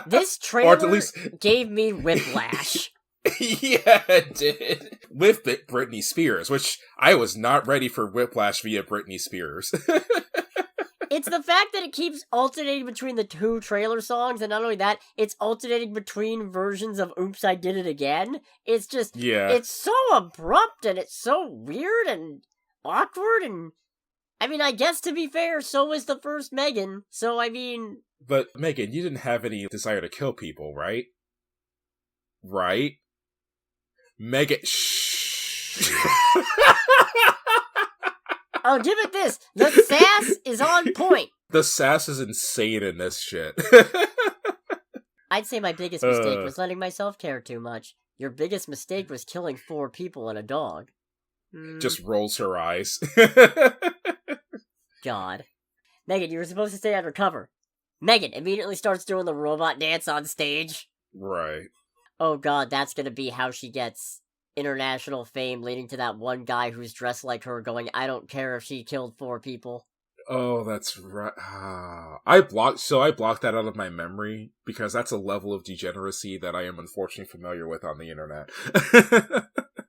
A: This trailer gave me whiplash.
B: Yeah, it did. With Britney Spears, which I was not ready for whiplash via Britney Spears.
A: It's the fact that it keeps alternating between the two trailer songs, and not only that, it's alternating between versions of Oops, I Did It Again. It's just, it's so abrupt, and it's so weird and awkward, and I mean, I guess to be fair, so was the first Megan, so I mean...
B: But, Megan, you didn't have any desire to kill people, right? Right? Megan, shh.
A: I'll give it this. The sass is on point.
B: The sass is insane in this shit.
A: I'd say my biggest mistake was letting myself care too much. Your biggest mistake was killing 4 people and a dog.
B: Just rolls her eyes.
A: God. Megan, you were supposed to stay undercover. Megan immediately starts doing the robot dance on stage.
B: Right.
A: Oh god, that's gonna be how she gets international fame, leading to that one guy who's dressed like her going, I don't care if she killed 4 people.
B: Oh, that's right. I blocked that out of my memory because that's a level of degeneracy that I am unfortunately familiar with on the internet.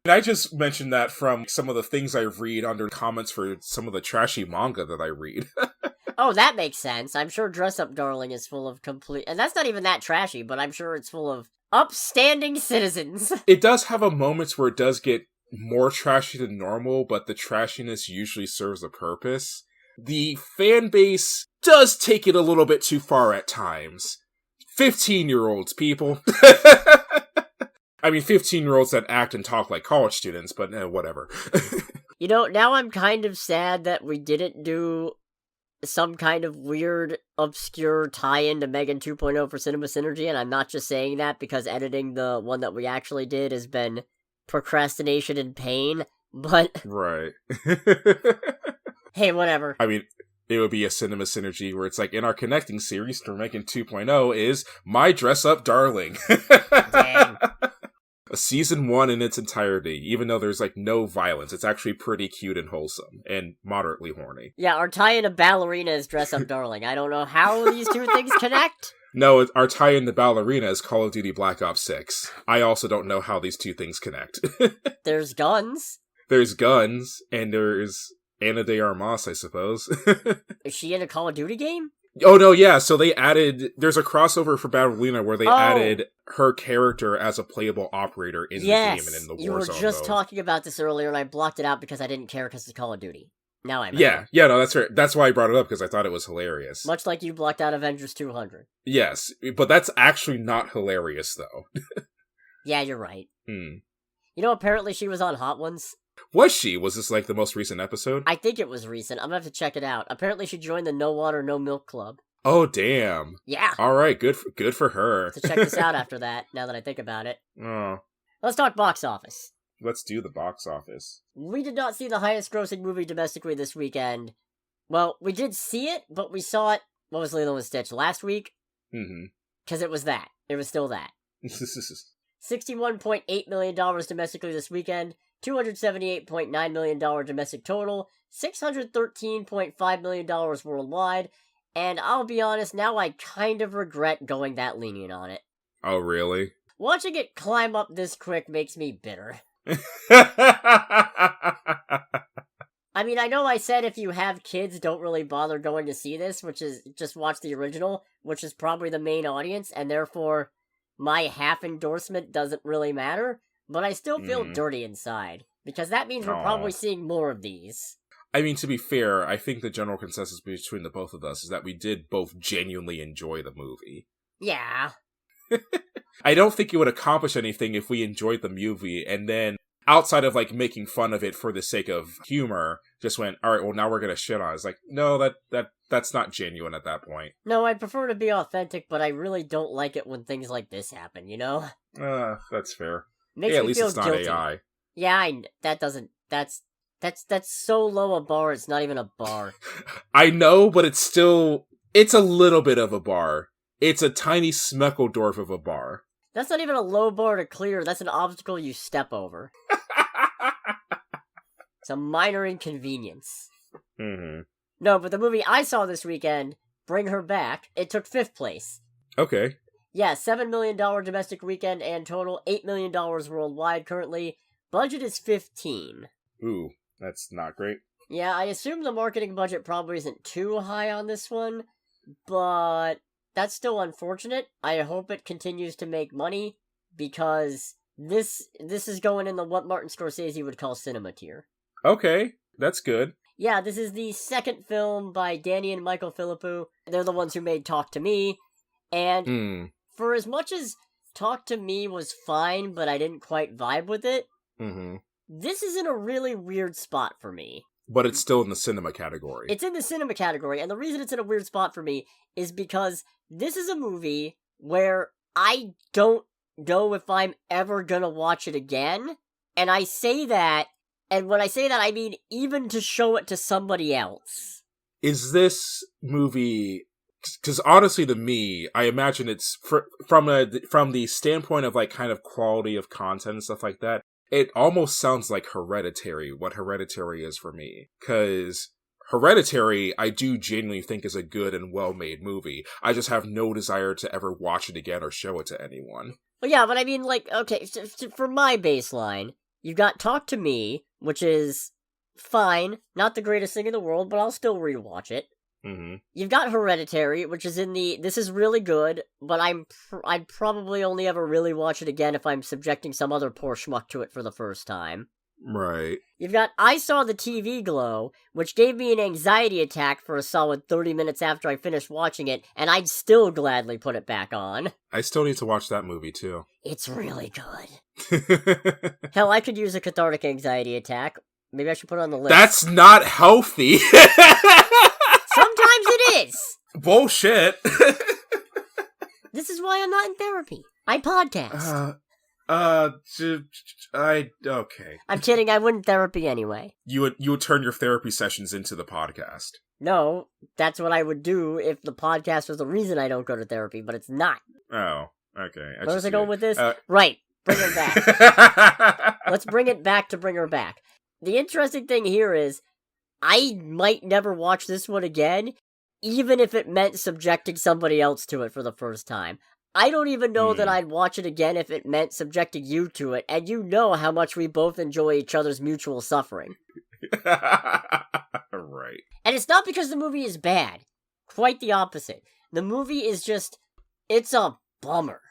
B: And I just mentioned that from some of the things I read under comments for some of the trashy manga that I read.
A: Oh, that makes sense. I'm sure Dress Up Darling is full of complete... And that's not even that trashy, but I'm sure it's full of upstanding citizens.
B: It does have a moments where it does get more trashy than normal, but the trashiness usually serves a purpose. The fan base does take it a little bit too far at times. 15-year-olds, people. I mean, 15-year-olds that act and talk like college students, but whatever.
A: You know, now I'm kind of sad that we didn't do some kind of weird, obscure tie-in to Megan 2.0 for Cinema Synergy, and I'm not just saying that because editing the one that we actually did has been procrastination and pain, but...
B: Right.
A: Hey, whatever.
B: I mean, it would be a Cinema Synergy where it's like, in our connecting series for Megan 2.0 is My Dress Up Darling.
A: Dang.
B: A season 1 in its entirety, even though there's, like, no violence. It's actually pretty cute and wholesome, and moderately horny.
A: Yeah, our tie-in to Ballerina is Dress Up Darling. I don't know how these two things connect.
B: No, our tie-in to Ballerina is Call of Duty Black Ops 6. I also don't know how these two things connect.
A: There's guns.
B: There's guns, and there's Ana de Armas, I suppose.
A: Is she in a Call of Duty game?
B: Oh, no, yeah, so they added... There's a crossover for Ballerina where they added her character as a playable operator in the game and in the Warzone.
A: You were just talking about this earlier, and I blocked it out because I didn't care because it's Call of Duty. Now I remember.
B: Yeah, no, that's right. That's why I brought it up, because I thought it was hilarious.
A: Much like you blocked out Avengers 200.
B: Yes, but that's actually not hilarious, though.
A: Yeah, you're right. You know, apparently she was on Hot Ones.
B: Was she? Was this, like, the most recent episode?
A: I think it was recent. I'm gonna have to check it out. Apparently she joined the No Water, No Milk Club.
B: Oh, damn.
A: Yeah.
B: Alright, good for her.
A: To check this out after that, now that I think about it.
B: Oh.
A: Let's talk box office.
B: Let's do the box office.
A: We did not see the highest grossing movie domestically this weekend. Well, we did see it, but we saw it, what was Lilo and Stitch, last week?
B: Mm-hmm.
A: Because it was that. It was still that. $61.8 million domestically this weekend, $278.9 million domestic total, $613.5 million worldwide, and I'll be honest, now I kind of regret going that lenient on it.
B: Oh, really?
A: Watching it climb up this quick makes me bitter. I mean, I know I said if you have kids, don't really bother going to see this, which is just watch the original, which is probably the main audience, and therefore my half endorsement doesn't really matter, but I still feel dirty inside, because that means we're probably seeing more of these.
B: I mean, to be fair, I think the general consensus between the both of us is that we did both genuinely enjoy the movie.
A: Yeah.
B: I don't think it would accomplish anything if we enjoyed the movie and then, outside of, like, making fun of it for the sake of humor, just went, alright, well, now we're gonna shit on it. It's like, no, that's not genuine at that point.
A: No, I prefer to be authentic, but I really don't like it when things like this happen, you know? That's
B: fair.
A: Makes me
B: at least
A: feel
B: it's not
A: guilty.
B: AI.
A: Yeah, that's That's so low a bar, it's not even a bar.
B: I know, but it's a little bit of a bar. It's a tiny Smeckledorf of a bar.
A: That's not even a low bar to clear, that's an obstacle you step over. It's a minor inconvenience.
B: Mm-hmm.
A: No, but the movie I saw this weekend, Bring Her Back, it took 5th place.
B: Okay.
A: Yeah, $7 million domestic weekend and total, $8 million worldwide currently. Budget is 15.
B: Ooh, that's not great.
A: Yeah, I assume the marketing budget probably isn't too high on this one, but that's still unfortunate. I hope it continues to make money, because this is going in the what Martin Scorsese would call cinema tier.
B: Okay, that's good.
A: Yeah, this is the second film by Danny and Michael Philippou. They're the ones who made Talk to Me, and for as much as Talk to Me was fine, but I didn't quite vibe with it, this is in a really weird spot for me.
B: But it's still in the cinema category.
A: It's in the cinema category, and the reason it's in a weird spot for me is because this is a movie where I don't know if I'm ever gonna watch it again, and I say that, and when I say that, I mean even to show it to somebody else.
B: Is this movie... Because honestly, to me, I imagine it's from the standpoint of like kind of quality of content and stuff like that. It almost sounds like Hereditary, what Hereditary is for me. Because Hereditary, I do genuinely think is a good and well-made movie. I just have no desire to ever watch it again or show it to anyone.
A: Well, yeah, but I mean, like, okay, for my baseline, you've got Talk to Me, which is fine, not the greatest thing in the world, but I'll still rewatch it. You've got Hereditary, which is this is really good, but I'd probably only ever really watch it again if I'm subjecting some other poor schmuck to it for the first time.
B: Right.
A: You've got I Saw the TV Glow, which gave me an anxiety attack for a solid 30 minutes after I finished watching it, and I'd still gladly put it back on.
B: I still need to watch that movie, too.
A: It's really good. Hell, I could use a cathartic anxiety attack. Maybe I should put it on the list.
B: That's not healthy!
A: Sometimes it is!
B: Bullshit!
A: This is why I'm not in therapy. I podcast.
B: Okay.
A: I'm kidding, I wouldn't therapy anyway.
B: You would turn your therapy sessions into the podcast.
A: No, that's what I would do if the podcast was the reason I don't go to therapy, but it's not.
B: Oh, okay.
A: Where was I going with this? Right, bring her back. Let's bring it back to Bring Her Back. The interesting thing here is, I might never watch this one again, even if it meant subjecting somebody else to it for the first time. I don't even know that I'd watch it again if it meant subjecting you to it, and you know how much we both enjoy each other's mutual suffering.
B: Right.
A: And it's not because the movie is bad. Quite the opposite. The movie is just, it's a bummer.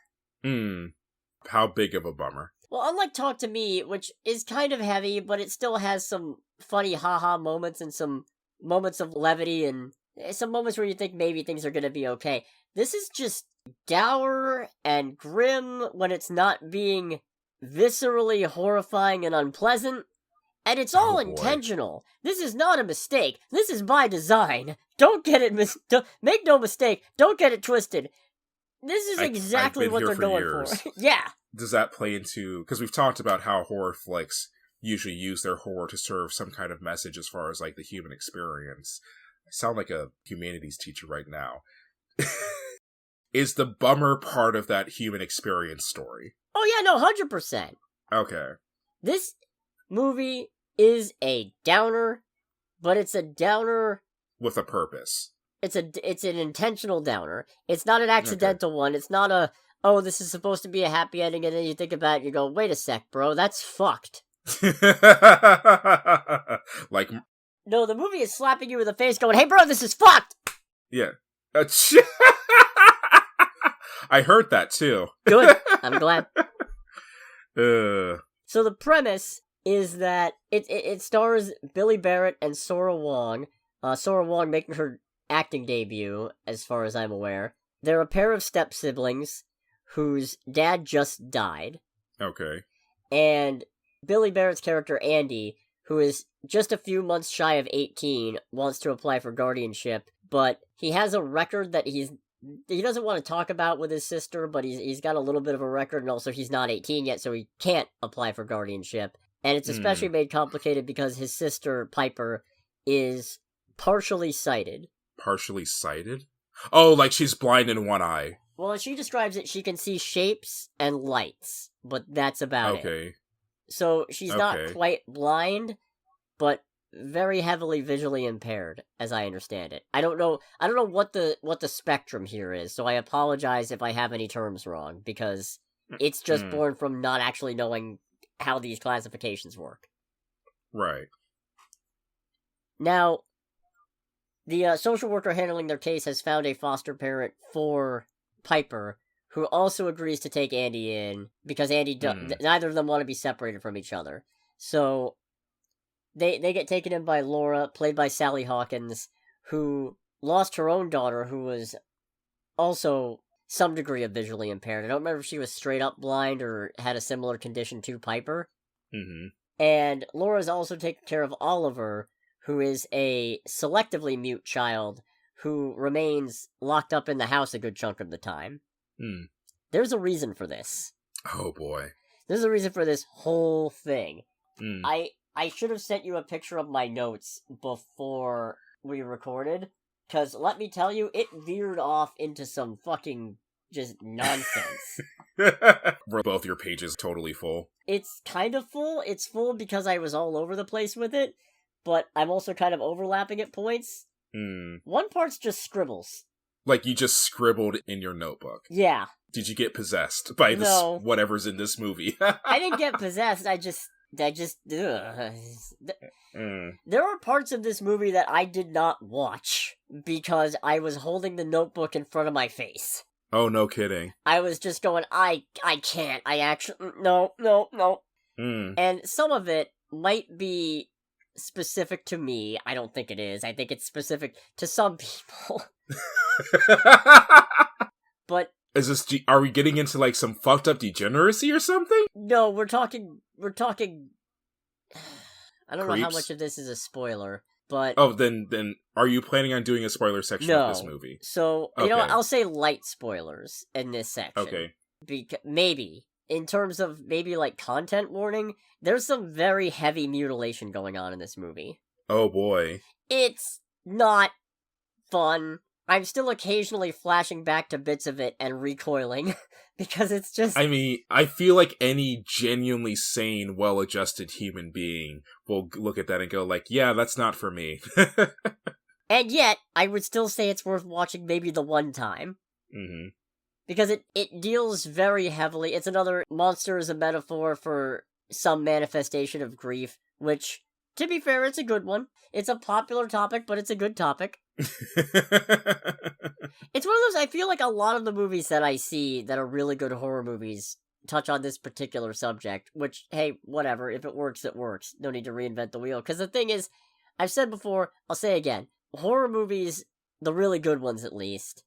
B: How big of a bummer?
A: Well, unlike Talk to Me, which is kind of heavy, but it still has some funny haha moments and some moments of levity and some moments where you think maybe things are going to be okay. This is just dour and grim when it's not being viscerally horrifying and unpleasant. And it's all intentional. This is not a mistake. This is by design. Don't get it make no mistake. Don't get it twisted. This is exactly what they're going for. Yeah.
B: Does that play into... Because we've talked about how horror flicks usually use their horror to serve some kind of message as far as, like, the human experience. I sound like a humanities teacher right now. Is the bummer part of that human experience story?
A: Oh, yeah, no, 100%.
B: Okay.
A: This movie is a downer, but it's a downer...
B: with a purpose.
A: It's an intentional downer. It's not an accidental one. It's not a... oh, this is supposed to be a happy ending, and then you think about it and you go, wait a sec, bro, that's fucked.
B: Like...
A: no, the movie is slapping you in the face going, hey, bro, this is fucked!
B: Yeah. I heard that, too.
A: Good. I'm glad.
B: So
A: the premise is that it stars Billy Barrett and Sora Wong. Sora Wong making her acting debut, as far as I'm aware. They're a pair of step-siblings whose dad just died.
B: Okay.
A: And Billy Barrett's character, Andy, who is just a few months shy of 18, wants to apply for guardianship, but he has a record that he doesn't want to talk about with his sister, but he's got a little bit of a record, and also he's not 18 yet, so he can't apply for guardianship. And it's especially made complicated because his sister, Piper, is partially sighted.
B: Partially sighted? Oh, like she's blind in one eye.
A: Well, she describes it, she can see shapes and lights, but that's about it.
B: Okay.
A: So she's not quite blind, but very heavily visually impaired, as I understand it. I don't know what the spectrum here is, so I apologize if I have any terms wrong, because it's just born from not actually knowing how these classifications work.
B: Right.
A: Now, the social worker handling their case has found a foster parent for Piper, who also agrees to take Andy in, because neither of them want to be separated from each other. So, they get taken in by Laura, played by Sally Hawkins, who lost her own daughter, who was also some degree of visually impaired. I don't remember if she was straight up blind or had a similar condition to Piper.
B: Mm-hmm.
A: And Laura's also taking care of Oliver, who is a selectively mute child who remains locked up in the house a good chunk of the time. There's a reason for this.
B: Oh boy.
A: There's a reason for this whole thing.
B: Mm.
A: I should have sent you a picture of my notes before we recorded, because let me tell you, it veered off into some fucking just nonsense.
B: Were both your pages totally full?
A: It's kind of full. It's full because I was all over the place with it, but I'm also kind of overlapping at points. One part's just scribbles. Like
B: you just scribbled in your notebook?
A: Yeah.
B: Did you get possessed by this whatever's in this movie?
A: I didn't get possessed, I just There are parts of this movie that I did not watch because I was holding the notebook in front of my face.
B: Oh, no kidding.
A: I was just going, I can't, I actually, no. And some of it might be specific to me. I don't think it is. I think it's specific to some people. But
B: is this? Are we getting into like some fucked up degeneracy or something?
A: No, we're talking. I don't know how
B: Creeps?
A: much of this is a spoiler, but
B: then are you planning on doing a spoiler section of this movie?
A: So
B: okay.
A: You know what? I'll say light spoilers in this section.
B: Okay.
A: Maybe in terms of maybe like content warning, there's some very heavy mutilation going on in this movie.
B: Oh boy.
A: It's not fun. I'm still occasionally flashing back to bits of it and recoiling, because it's just...
B: I mean, I feel like any genuinely sane, well-adjusted human being will look at that and go like, yeah, that's not for me.
A: And yet, I would still say it's worth watching maybe the one time.
B: Mm-hmm.
A: Because it deals very heavily. It's another monster as a metaphor for some manifestation of grief, which, to be fair, it's a good one. It's a popular topic, but it's a good topic. It's one of those, I feel like a lot of the movies that I see that are really good horror movies touch on this particular subject, which, hey, whatever, if it works, it works. No need to reinvent the wheel. Because the thing is, I've said before, I'll say again, horror movies, the really good ones at least,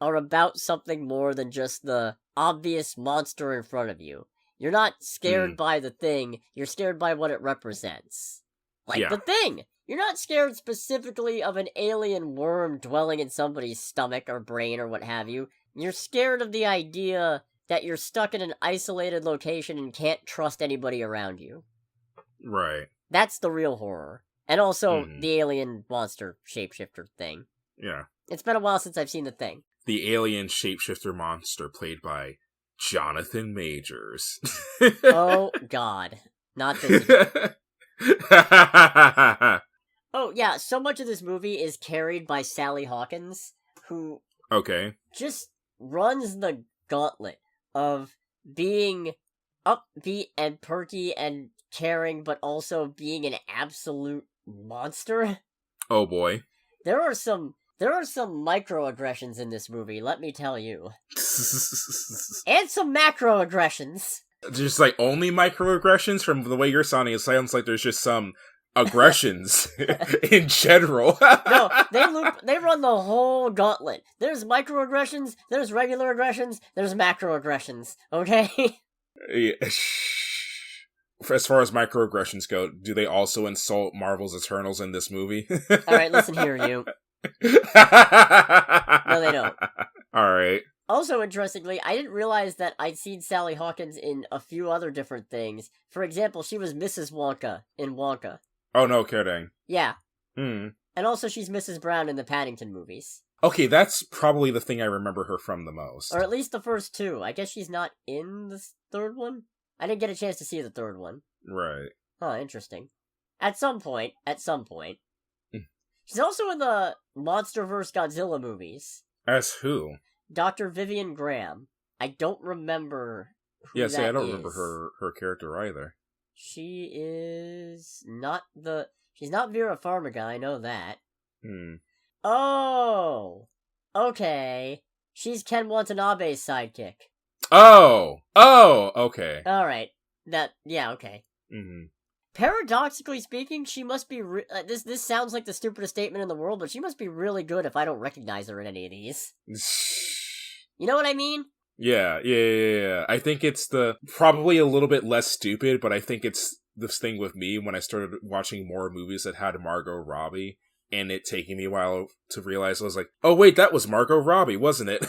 A: are about something more than just the obvious monster in front of you. You're not scared by the thing, you're scared by what it represents. Like The Thing! You're not scared specifically of an alien worm dwelling in somebody's stomach or brain or what have you. You're scared of the idea that you're stuck in an isolated location and can't trust anybody around you.
B: Right.
A: That's the real horror. And also the alien monster shapeshifter thing.
B: Yeah.
A: It's been a while since I've seen The Thing.
B: The alien shapeshifter monster played by Jonathan Majors.
A: Oh, God. Not this again. Oh, yeah, so much of this movie is carried by Sally Hawkins, who just runs the gauntlet of being upbeat and perky and caring, but also being an absolute monster.
B: Oh boy.
A: There are some microaggressions in this movie, let me tell you. And some macroaggressions.
B: Just like only microaggressions? From the way you're sounding, it sounds like there's just some aggressions in general.
A: No, they run the whole gauntlet. There's microaggressions, there's regular aggressions, there's macroaggressions, okay?
B: Yeah. As far as microaggressions go, do they also insult Marvel's Eternals in this movie?
A: Alright, listen here, you. No, they don't.
B: Alright.
A: Also, interestingly, I didn't realize that I'd seen Sally Hawkins in a few other different things. For example, she was Mrs. Wonka in Wonka.
B: Oh, no kidding.
A: Yeah.
B: Hmm.
A: And also she's Mrs. Brown in the Paddington movies.
B: Okay, that's probably the thing I remember her from the most.
A: Or at least the first two. I guess she's not in the third one? I didn't get a chance to see the third one.
B: Right.
A: Huh, interesting. At some point. She's also in the MonsterVerse Godzilla movies.
B: As who?
A: Dr. Vivian Graham. I don't remember who
B: I don't
A: is.
B: remember her character either.
A: She is not she's not Vera Farmiga, I know that. Oh! Okay. She's Ken Watanabe's sidekick.
B: Oh! Okay.
A: Alright. Okay.
B: Mm-hmm.
A: Paradoxically speaking, she must be this sounds like the stupidest statement in the world, but she must be really good if I don't recognize her in any of these. You know what I mean?
B: Yeah. I think it's probably a little bit less stupid, but I think it's this thing with me when I started watching more movies that had Margot Robbie, and it taking me a while to realize I was like, oh wait, that was Margot Robbie, wasn't it?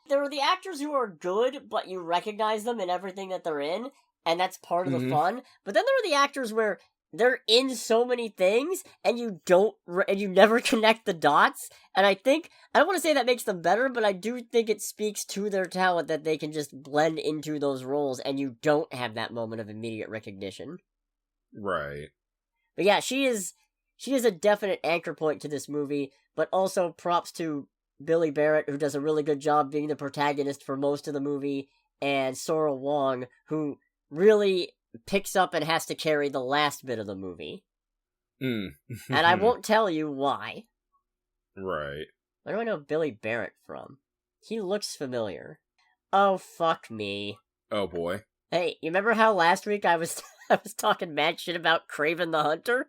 A: There are the actors who are good, but you recognize them in everything that they're in, and that's part of the fun. But then there are the actors where they're in so many things, and you never connect the dots. And I don't want to say that makes them better, but I do think it speaks to their talent that they can just blend into those roles, and you don't have that moment of immediate recognition.
B: Right.
A: But yeah, she is a definite anchor point to this movie, but also props to Billy Barrett, who does a really good job being the protagonist for most of the movie, and Sora Wong, who really picks up and has to carry the last bit of the movie. And I won't tell you why.
B: Right.
A: Where do I know Billy Barrett from? He looks familiar. Oh, fuck me.
B: Oh, boy.
A: Hey, you remember how last week I was talking mad shit about Kraven the Hunter?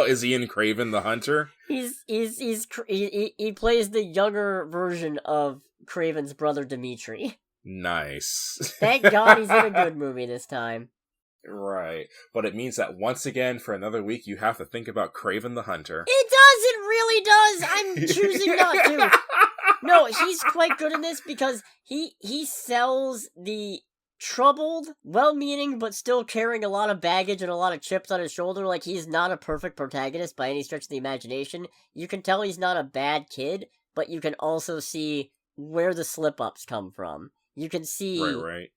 B: Is he in Kraven the Hunter?
A: He plays the younger version of Kraven's brother Dimitri.
B: Nice.
A: Thank God he's in a good movie this time.
B: Right. But it means that once again, for another week, you have to think about Kraven the Hunter.
A: It really does! I'm choosing not to. No, he's quite good in this because he sells the troubled, well-meaning, but still carrying a lot of baggage and a lot of chips on his shoulder. Like, he's not a perfect protagonist by any stretch of the imagination. You can tell he's not a bad kid, but you can also see where the slip-ups come from. You can see
B: right.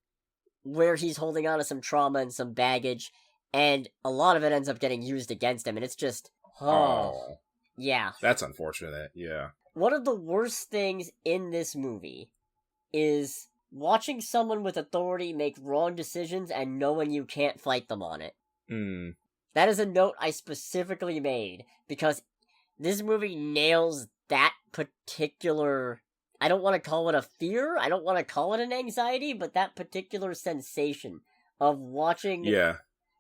A: where he's holding on to some trauma and some baggage, and a lot of it ends up getting used against him, and it's just, yeah.
B: That's unfortunate, yeah.
A: One of the worst things in this movie is watching someone with authority make wrong decisions and knowing you can't fight them on it. That is a note I specifically made, because this movie nails that particular... I don't want to call it a fear, I don't want to call it an anxiety, but that particular sensation of watching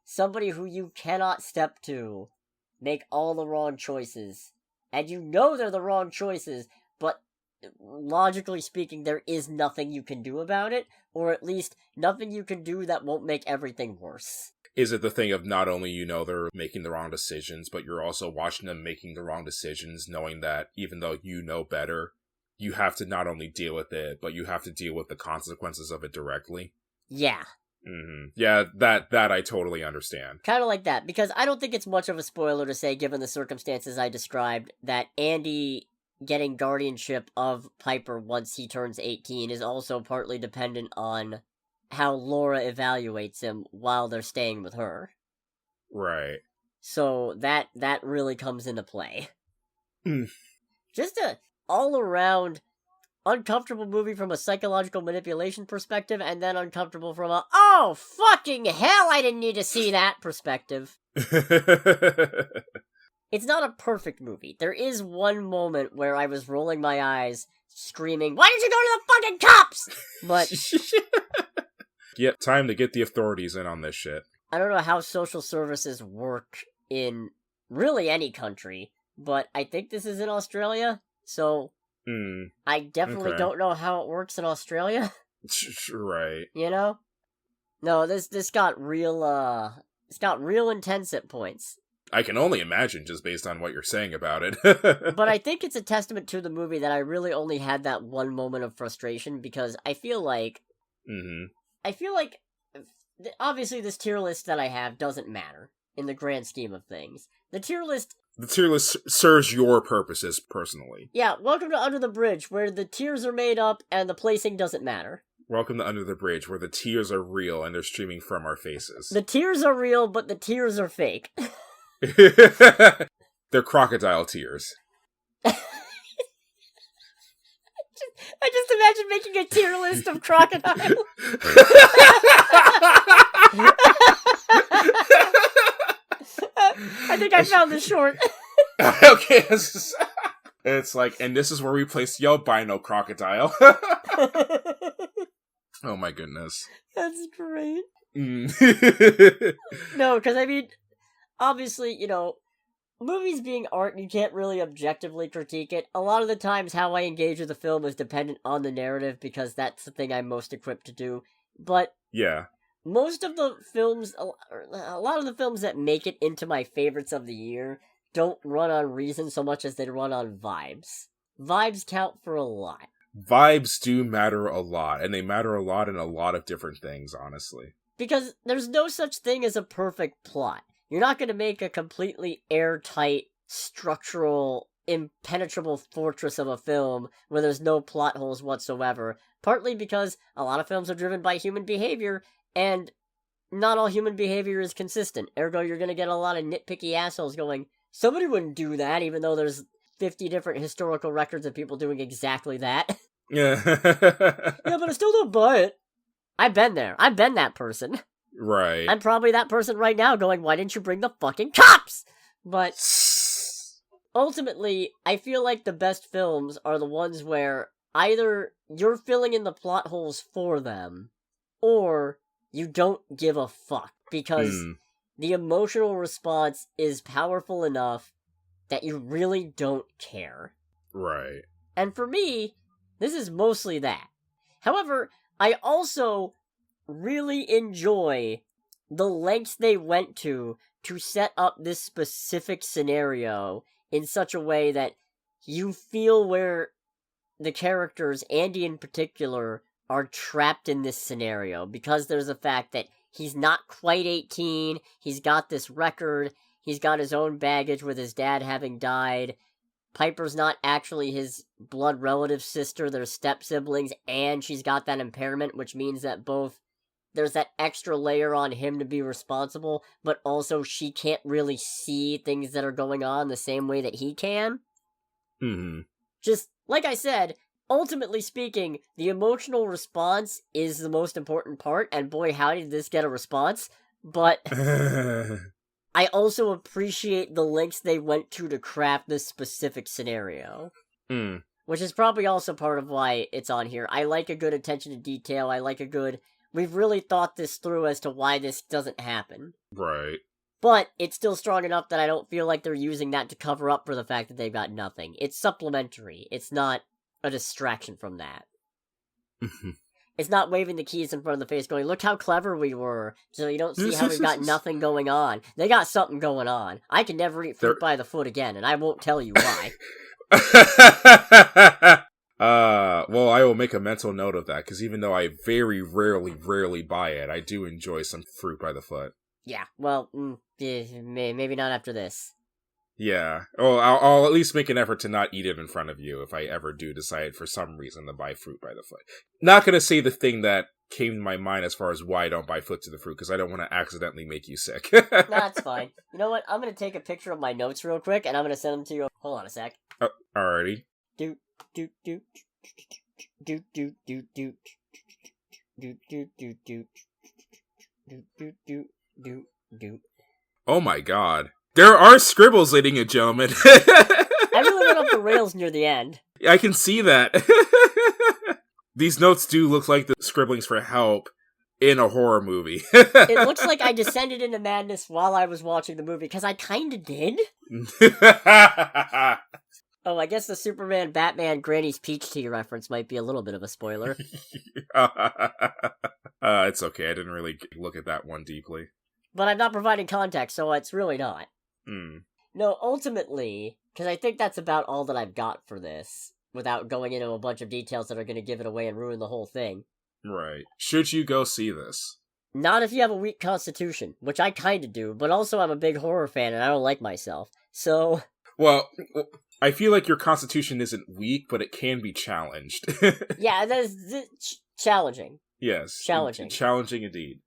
A: somebody who you cannot step to make all the wrong choices. And you know they're the wrong choices, but logically speaking, there is nothing you can do about it, or at least nothing you can do that won't make everything worse.
B: Is it the thing of not only they're making the wrong decisions, but you're also watching them making the wrong decisions, knowing that even though you know better, you have to not only deal with it, but you have to deal with the consequences of it directly?
A: Yeah.
B: Yeah, that I totally understand.
A: Kind of like that, because I don't think it's much of a spoiler to say, given the circumstances I described, that Andy getting guardianship of Piper once he turns 18 is also partly dependent on how Laura evaluates him while they're staying with her.
B: Right.
A: So that really comes into play. Just a all-around uncomfortable movie from a psychological manipulation perspective, and then uncomfortable from a, oh, fucking hell, I didn't need to see that perspective. It's not a perfect movie. There is one moment where I was rolling my eyes, screaming, why did you go to the fucking cops? But...
B: Yep, time to get the authorities in on this shit.
A: I don't know how social services work in really any country, but I think this is in Australia. So, I definitely don't know how it works in Australia.
B: Right.
A: You know? No, this got real, it's got real intense at points.
B: I can only imagine just based on what you're saying about it.
A: But I think it's a testament to the movie that I really only had that one moment of frustration, because I feel like... obviously this tier list that I have doesn't matter in the grand scheme of things. The tier list
B: serves your purposes, personally.
A: Yeah, welcome to Under the Bridge, where the tiers are made up and the placing doesn't matter.
B: Welcome to Under the Bridge, where the tears are real and they're streaming from our faces.
A: The tears are real, but the tears are fake.
B: They're crocodile tears.
A: I just imagine making a tier list of crocodiles. I think I found the short.
B: Okay, it's like, and this is where we place the albino crocodile. Oh my goodness.
A: That's great.
B: Mm.
A: No, because I mean, obviously, movies being art, you can't really objectively critique it. A lot of the times how I engage with a film is dependent on the narrative, because that's the thing I'm most equipped to do. But
B: yeah,
A: most of the films, a lot of the films that make it into my favorites of the year don't run on reason so much as they run on vibes. Vibes count for a lot.
B: Vibes do matter a lot, and they matter a lot in a lot of different things, honestly.
A: Because there's no such thing as a perfect plot. You're not going to make a completely airtight, structural, impenetrable fortress of a film where there's no plot holes whatsoever, partly because a lot of films are driven by human behavior, and not all human behavior is consistent. Ergo, you're going to get a lot of nitpicky assholes going, somebody wouldn't do that, even though there's 50 different historical records of people doing exactly that.
B: Yeah.
A: Yeah, but I still don't buy it. I've been there. I've been that person.
B: Right.
A: I'm probably that person right now going, why didn't you bring the fucking cops? But ultimately, I feel like the best films are the ones where either you're filling in the plot holes for them, or you don't give a fuck, because the emotional response is powerful enough that you really don't care.
B: Right.
A: And for me, this is mostly that. However, I also really enjoy the lengths they went to set up this specific scenario in such a way that you feel where the characters, Andy in particular, are trapped in this scenario, because there's the fact that he's not quite 18, he's got this record, he's got his own baggage with his dad having died, Piper's not actually his blood relative sister, they're step-siblings, and she's got that impairment, which means that both there's that extra layer on him to be responsible, but also she can't really see things that are going on the same way that he can.
B: Mm-hmm.
A: Just, like I said, ultimately speaking, the emotional response is the most important part, and boy howdy did this get a response, but I also appreciate the lengths they went to craft this specific scenario. Which is probably also part of why it's on here. I like a good attention to detail, I like a good... We've really thought this through as to why this doesn't happen.
B: Right.
A: But it's still strong enough that I don't feel like they're using that to cover up for the fact that they've got nothing. It's supplementary. It's not a distraction from that. It's not waving the keys in front of the face going, look how clever we were, so you don't see how we've got nothing going on. They got something going on. I can never eat fruit by the foot again, and I won't tell you why.
B: Well, I will make a mental note of that, because even though I very rarely buy it, I do enjoy some fruit by the foot.
A: Yeah, well, maybe not after this.
B: Yeah. Oh, I'll at least make an effort to not eat it in front of you if I ever do decide for some reason to buy fruit by the foot. Not gonna say the thing that came to my mind as far as why I don't buy foot to the fruit, because I don't want to accidentally make you sick.
A: That's fine. You know what? I'm gonna take a picture of my notes real quick, and I'm gonna send them to you. Hold on a sec.
B: Alrighty.
A: Do.
B: Oh my god. There are scribbles, ladies and gentlemen.
A: I really went off the rails near the end.
B: I can see that. These notes do look like the scribblings for help in a horror movie.
A: It looks like I descended into madness while I was watching the movie, because I kinda did. Oh, I guess the Superman, Batman, Granny's Peach Tea reference might be a little bit of a spoiler.
B: It's okay, I didn't really look at that one deeply.
A: But I'm not providing context, so it's really not. No, ultimately, because I think that's about all that I've got for this, without going into a bunch of details that are going to give it away and ruin the whole thing.
B: Right. Should you go see this?
A: Not if you have a weak constitution, which I kind of do, but also I'm a big horror fan and I don't like myself, so...
B: Well, I feel like your constitution isn't weak, but it can be challenged.
A: Yeah, that's challenging.
B: Yes.
A: Challenging.
B: Challenging indeed.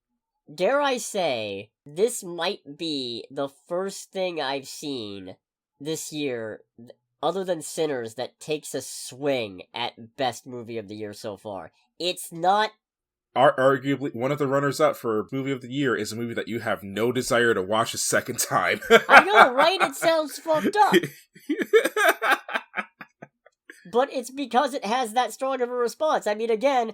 A: Dare I say, this might be the first thing I've seen this year, other than Sinners, that takes a swing at best movie of the year so far. It's not...
B: Arguably, one of the runners-up for movie of the year is a movie that you have no desire to watch a second time.
A: I know, right? It sounds fucked up. But it's because it has that strong of a response. I mean, again,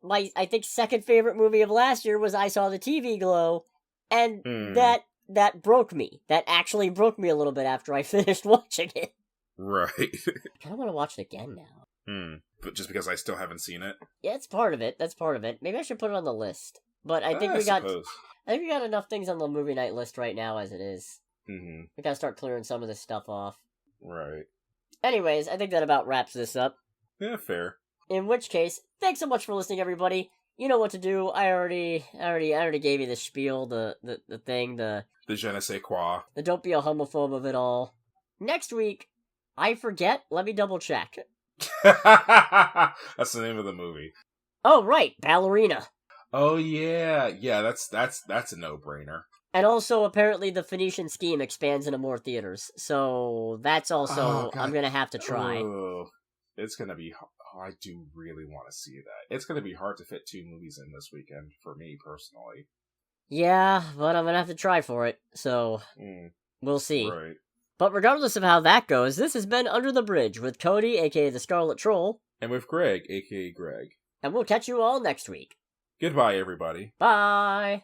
A: my, I think, second favorite movie of last year was I Saw the TV Glow, and that broke me. That actually broke me a little bit after I finished watching it.
B: Right.
A: I kind of want to watch it again now.
B: But just because I still haven't seen it?
A: Yeah, it's part of it. That's part of it. Maybe I should put it on the list. But I think I think we got enough things on the movie night list right now as it is.
B: Mm-hmm.
A: We gotta start clearing some of this stuff off.
B: Right.
A: Anyways, I think that about wraps this up.
B: Yeah, fair.
A: In which case, thanks so much for listening, everybody. You know what to do. I already gave you the spiel, the thing, the
B: je ne sais quoi.
A: The don't be a homophobe of it all. Next week, I forget. Let me double check.
B: That's the name of the movie.
A: Oh, right, Ballerina.
B: Oh yeah, that's a no-brainer.
A: And also, apparently, the Phoenician scheme expands into more theaters, so that's also I'm gonna have to try.
B: Oh, it's gonna be. Oh, I do really want to see that. It's gonna be hard to fit 2 movies in this weekend for me personally.
A: Yeah, but I'm gonna have to try for it. So we'll see.
B: Right.
A: But regardless of how that goes, this has been Under the Bridge with Cody, aka the Scarlet Troll,
B: and with Greg, aka Greg.
A: And we'll catch you all next week.
B: Goodbye, everybody.
A: Bye!